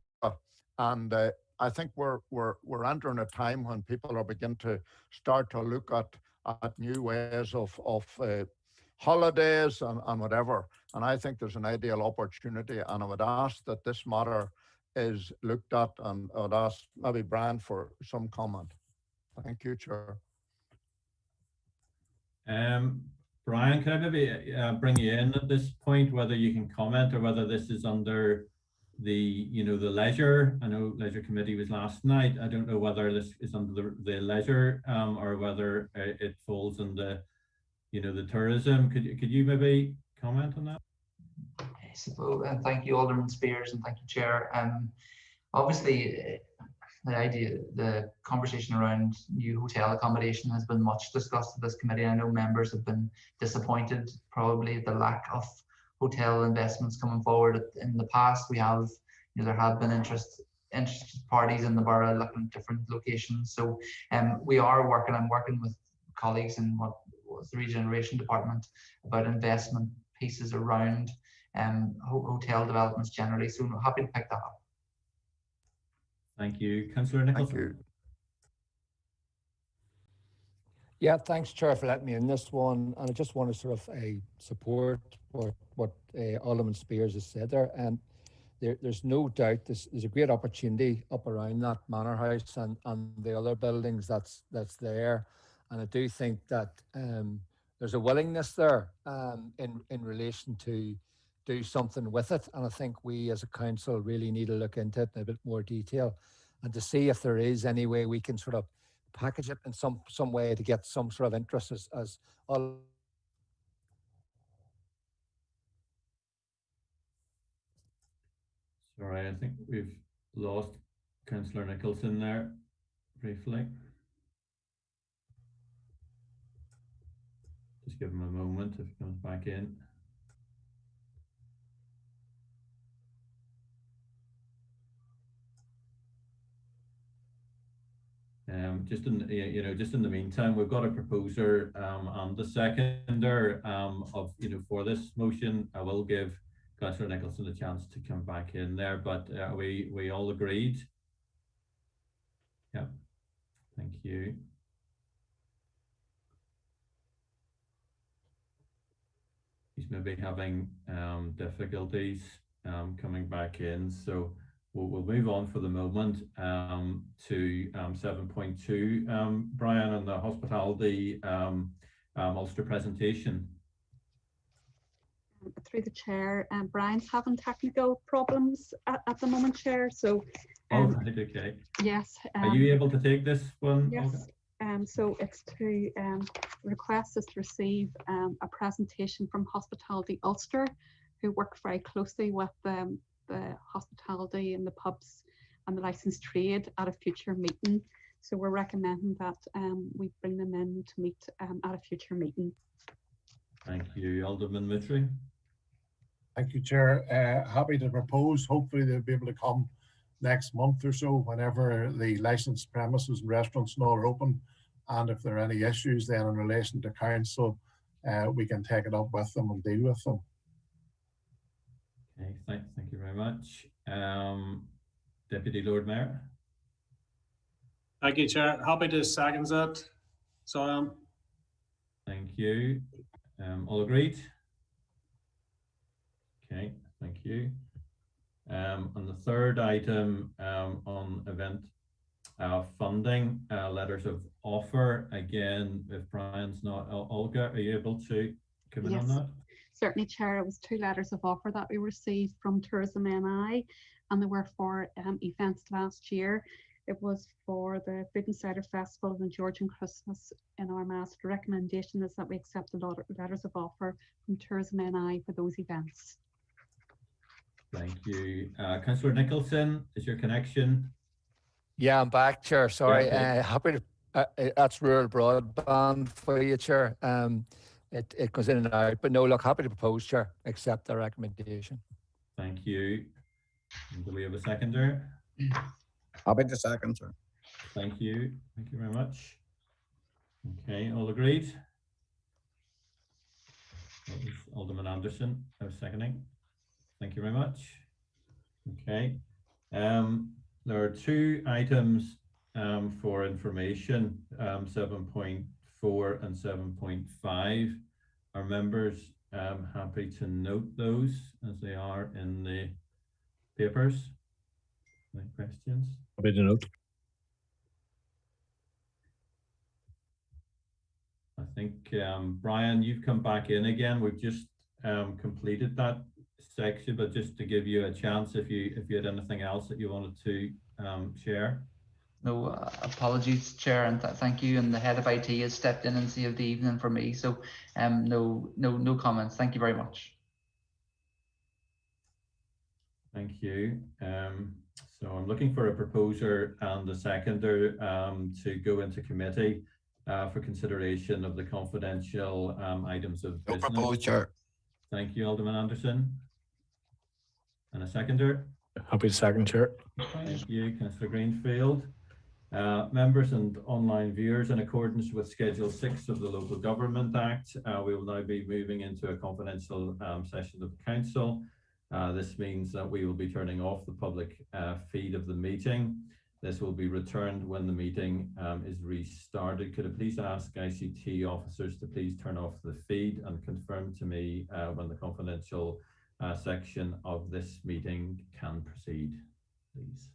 and I think we're entering a time when people are beginning to start to look at new ways of holidays and whatever. And I think there's an ideal opportunity, and I would ask that this matter is looked at, and I would ask maybe Brian for some comment. Thank you, Chair. Brian, can I maybe bring you in at this point, whether you can comment or whether this is under the, the leisure? I know leisure committee was last night. I don't know whether this is under the leisure or whether it falls in the, the tourism. Could you maybe comment on that? I suppose, and thank you, Alderman Spears, and thank you, Chair. Obviously, the conversation around new hotel accommodation has been much discussed at this committee. I know members have been disappointed probably at the lack of hotel investments coming forward. In the past, we have, there have been interested parties in the borough looking at different locations. So we are working, I'm working with colleagues in what was the Regeneration Department about investment pieces around hotel developments generally. So I'm happy to pick that up. Thank you. Councillor Nicholson. Thank you. Yeah, thanks, Chair, for letting me in this one. And I just want to sort of support what Alderman Spears has said there. And there's no doubt there's a great opportunity up around that Manor House and the other buildings that's there. And I do think that there's a willingness there in relation to do something with it. And I think we as a council really need to look into it in a bit more detail and to see if there is any way we can sort of package it in some way to get some sort of interest as all. Sorry, I think we've lost Councillor Nicholson there briefly. Just give him a moment if he comes back in. Just in the meantime, we've got a proposer and the seconder of for this motion. I will give Councillor Nicholson a chance to come back in there, but we all agreed. Yeah, thank you. He's maybe having difficulties coming back in, so we'll move on for the moment to 7.2. Brian, on the hospitality Ulster presentation. Through the chair, Brian's having technical problems at the moment, Chair. So, right, okay. Yes. Are you able to take this one? Yes. Okay. So it's to request us to receive a presentation from Hospitality Ulster, who work very closely with the hospitality and the pubs and the licensed trade at a future meeting. So we're recommending that we bring them in to meet at a future meeting. Thank you. Alderman Mitry. Thank you, Chair. Happy to propose. Hopefully they'll be able to come next month or so, whenever the licensed premises and restaurants and all are open. And if there are any issues then in relation to council, we can take it up with them and deal with them. Okay, thank you very much. Deputy Lord Mayor. Thank you, Chair. Happy to second that. So Thank you. All agreed? Okay, thank you. On the third item on event funding, letters of offer. Again, if Brian's not, Olga, are you able to come in on that? Certainly, Chair. It was 2 letters of offer that we received from Tourism NI, and they were for events last year. It was for the Food and Cider Festival and Georgian Christmas in Armagh. The recommendation is that we accept the letters of offer from Tourism NI for those events. Thank you. Councillor Nicholson, is your connection? Yeah, I'm back, Chair. Sorry. Yeah, okay. Happy to, that's rural broadband for you, Chair. It goes in and out, but no, look, happy to propose, Chair, accept the recommendation. Thank you. And do we have a seconder? Happy to second, sir. Thank you. Thank you very much. Okay, all agreed? That was Alderman Anderson. I was seconding. Thank you very much. Okay. There are 2 items for information, 7.4 and 7.5. Are members happy to note those as they are in the papers? Any questions? Happy to note. think, Brian, you've come back in again. We've just completed that section, but just to give you a chance if you had anything else that you wanted to share. No, apologies, Chair, and thank you. And the head of IT has stepped in and saved the evening for me. So, no comments. Thank you very much. Thank you. So I'm looking for a proposer and a seconder to go into committee for consideration of the confidential items of business. No proposed, Chair. Thank you, Alderman Anderson. And a seconder? Happy to second, Chair. Thank you, Councillor Greenfield. Members and online viewers, in accordance with Schedule 6 of the Local Government Act, we will now be moving into a confidential session of the Council. This means that we will be turning off the public feed of the meeting. This will be returned when the meeting is restarted. Could I please ask ICT officers to please turn off the feed and confirm to me when the confidential section of this meeting can proceed, please.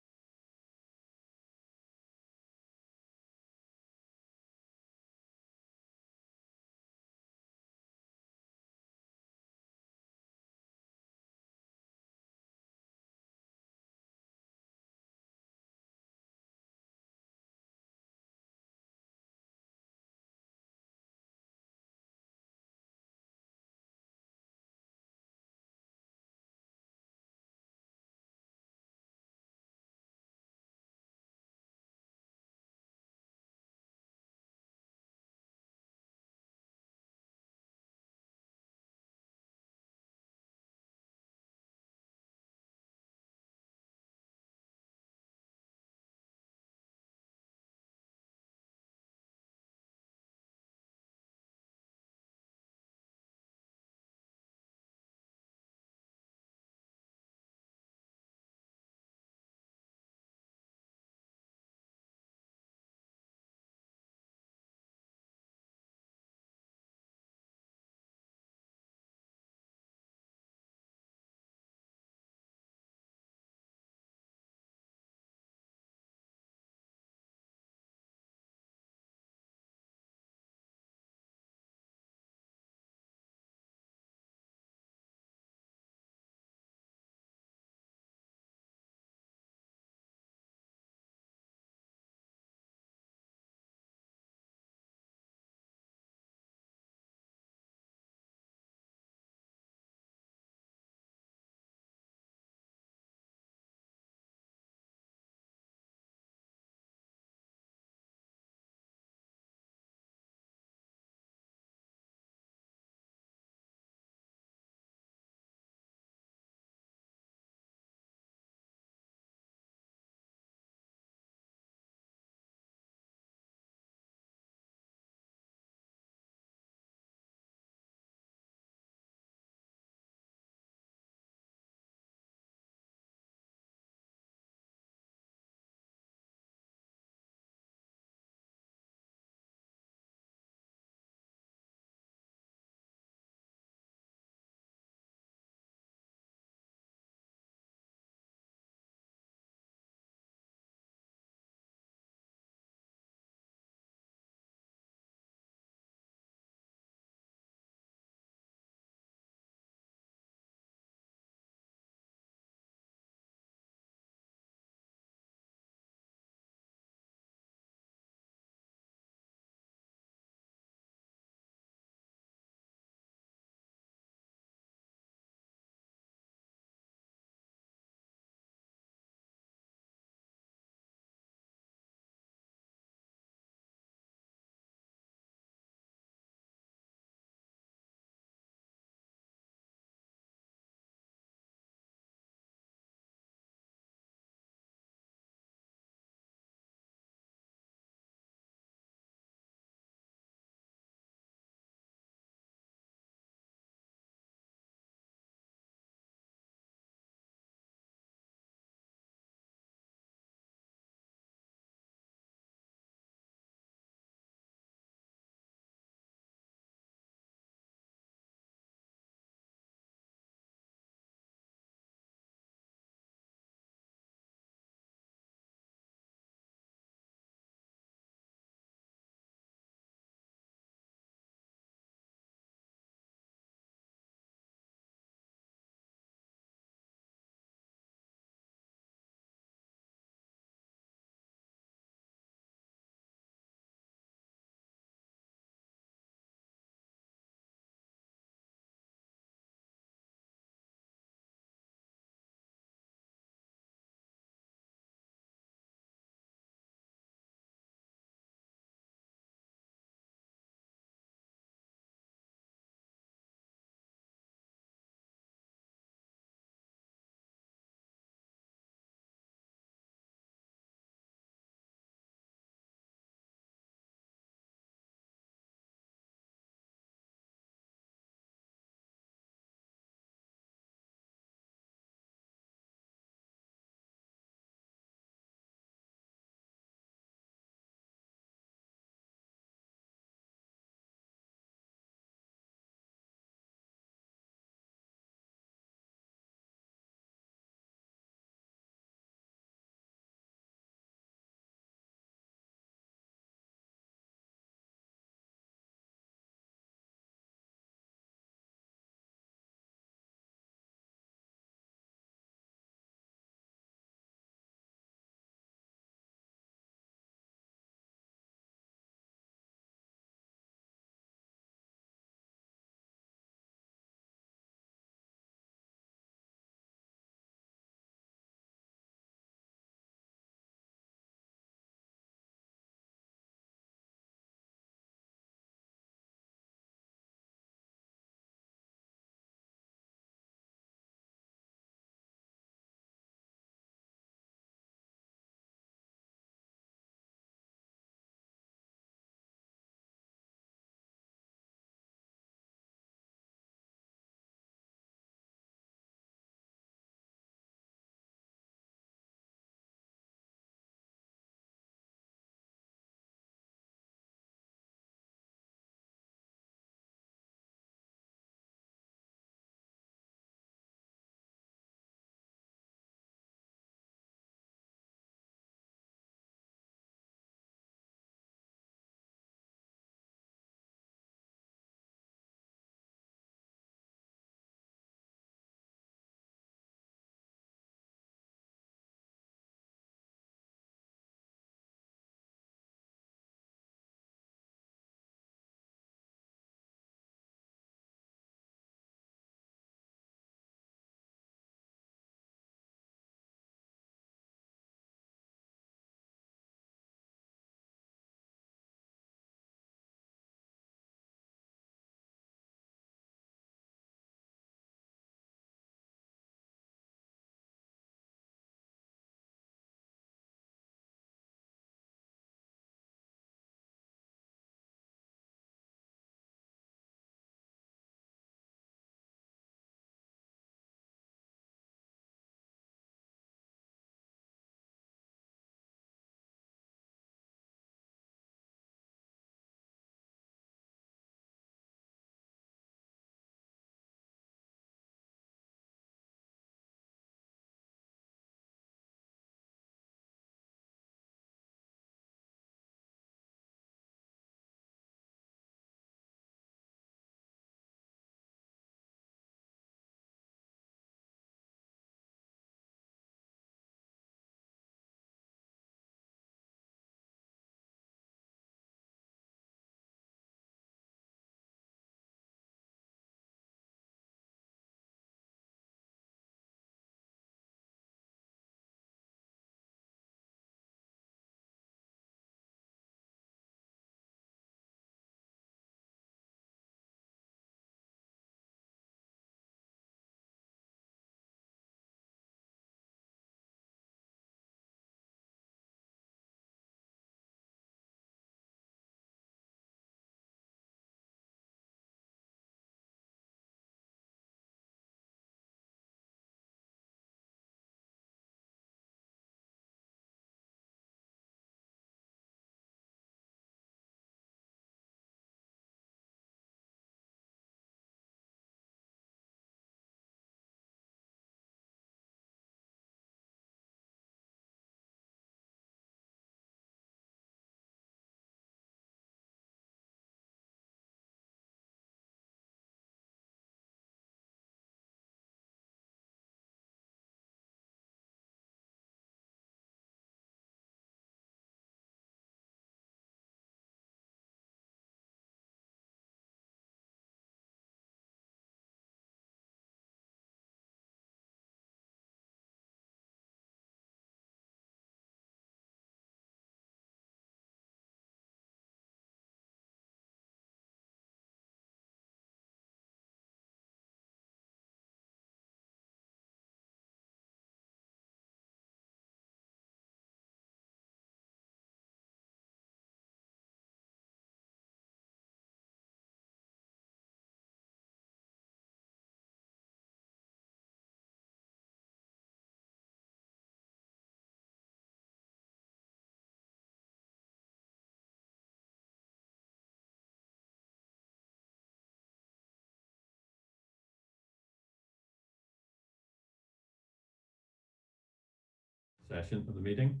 session of the meeting?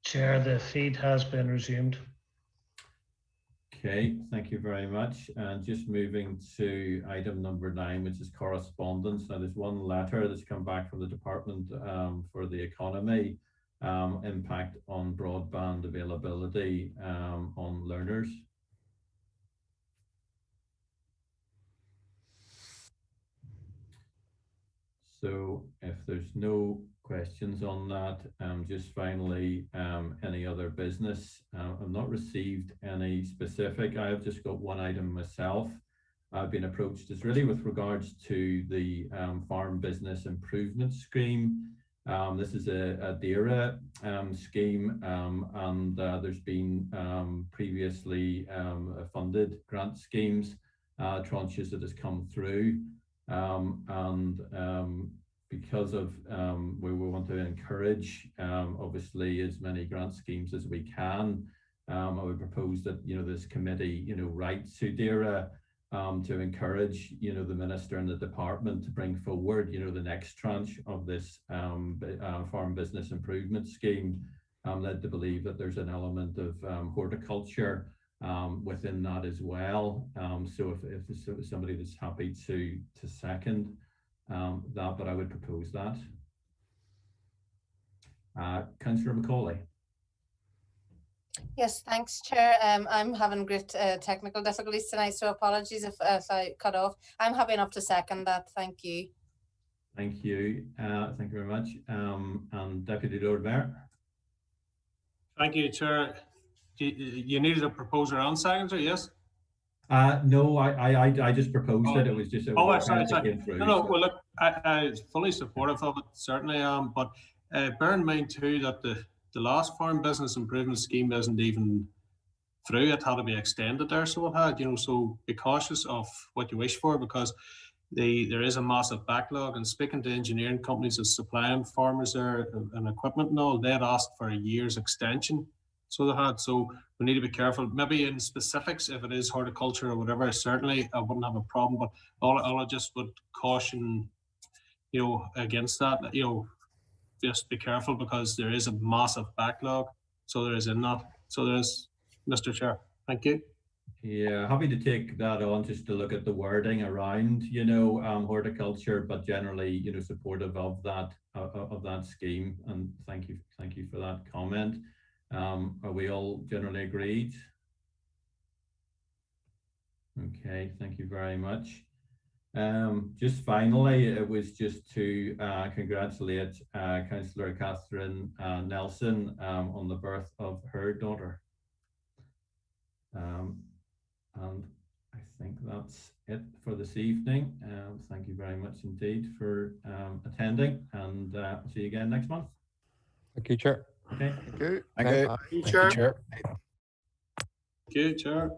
Chair, the feed has been resumed. Okay, thank you very much. And just moving to item number 9, which is correspondence. Now, there's one letter that's come back from the Department for the Economy, impact on broadband availability on learners. So if there's no questions on that, just finally, any other business? I've not received any specific. I have just got one item myself. I've been approached. It's really with regards to the Farm Business Improvement Scheme. This is a DERA scheme, and there's been previously funded grant schemes, tranches that has come through. Because of we want to encourage obviously as many grant schemes as we can, I would propose that this committee writes to DERA to encourage the minister and the department to bring forward the next tranche of this Farm Business Improvement Scheme, led to believe that there's an element of horticulture within that as well. So if there's somebody that's happy to second that, but I would propose that. Councillor Macaulay. Yes, thanks, Chair. I'm having great technical difficulties tonight, so apologies if I cut off. I'm happy enough to second that. Thank you. Thank you. Thank you very much. And Deputy Lord Mayor. Thank you, Chair. You needed a proposer and seconder, yes? No, I just proposed it. It was just sorry. No, well, look, I fully supportive of it, certainly am. But bear in mind too that the last Farm Business Improvement Scheme isn't even through. It had to be extended there, so it had. So be cautious of what you wish for, because there is a massive backlog. And speaking to engineering companies that supplying farmers there and equipment and all, they had asked for a year's extension. So they had. So we need to be careful. Maybe in specifics, if it is horticulture or whatever, certainly I wouldn't have a problem. But all I just would caution, against that. Just be careful, because there is a massive backlog. So there is in that. So there is, Mr. Chair. Thank you. Yeah, happy to take that on, just to look at the wording around, horticulture, but generally, supportive of that scheme. And thank you for that comment. Are we all generally agreed? Okay, thank you very much. Just finally, it was just to congratulate Councillor Catherine Nelson on the birth of her daughter. And I think that's it for this evening. Thank you very much indeed for attending, and see you again next month. Thank you, Chair. Okay. Thank you. Thank you. Thank you, Chair. Thank you, Chair.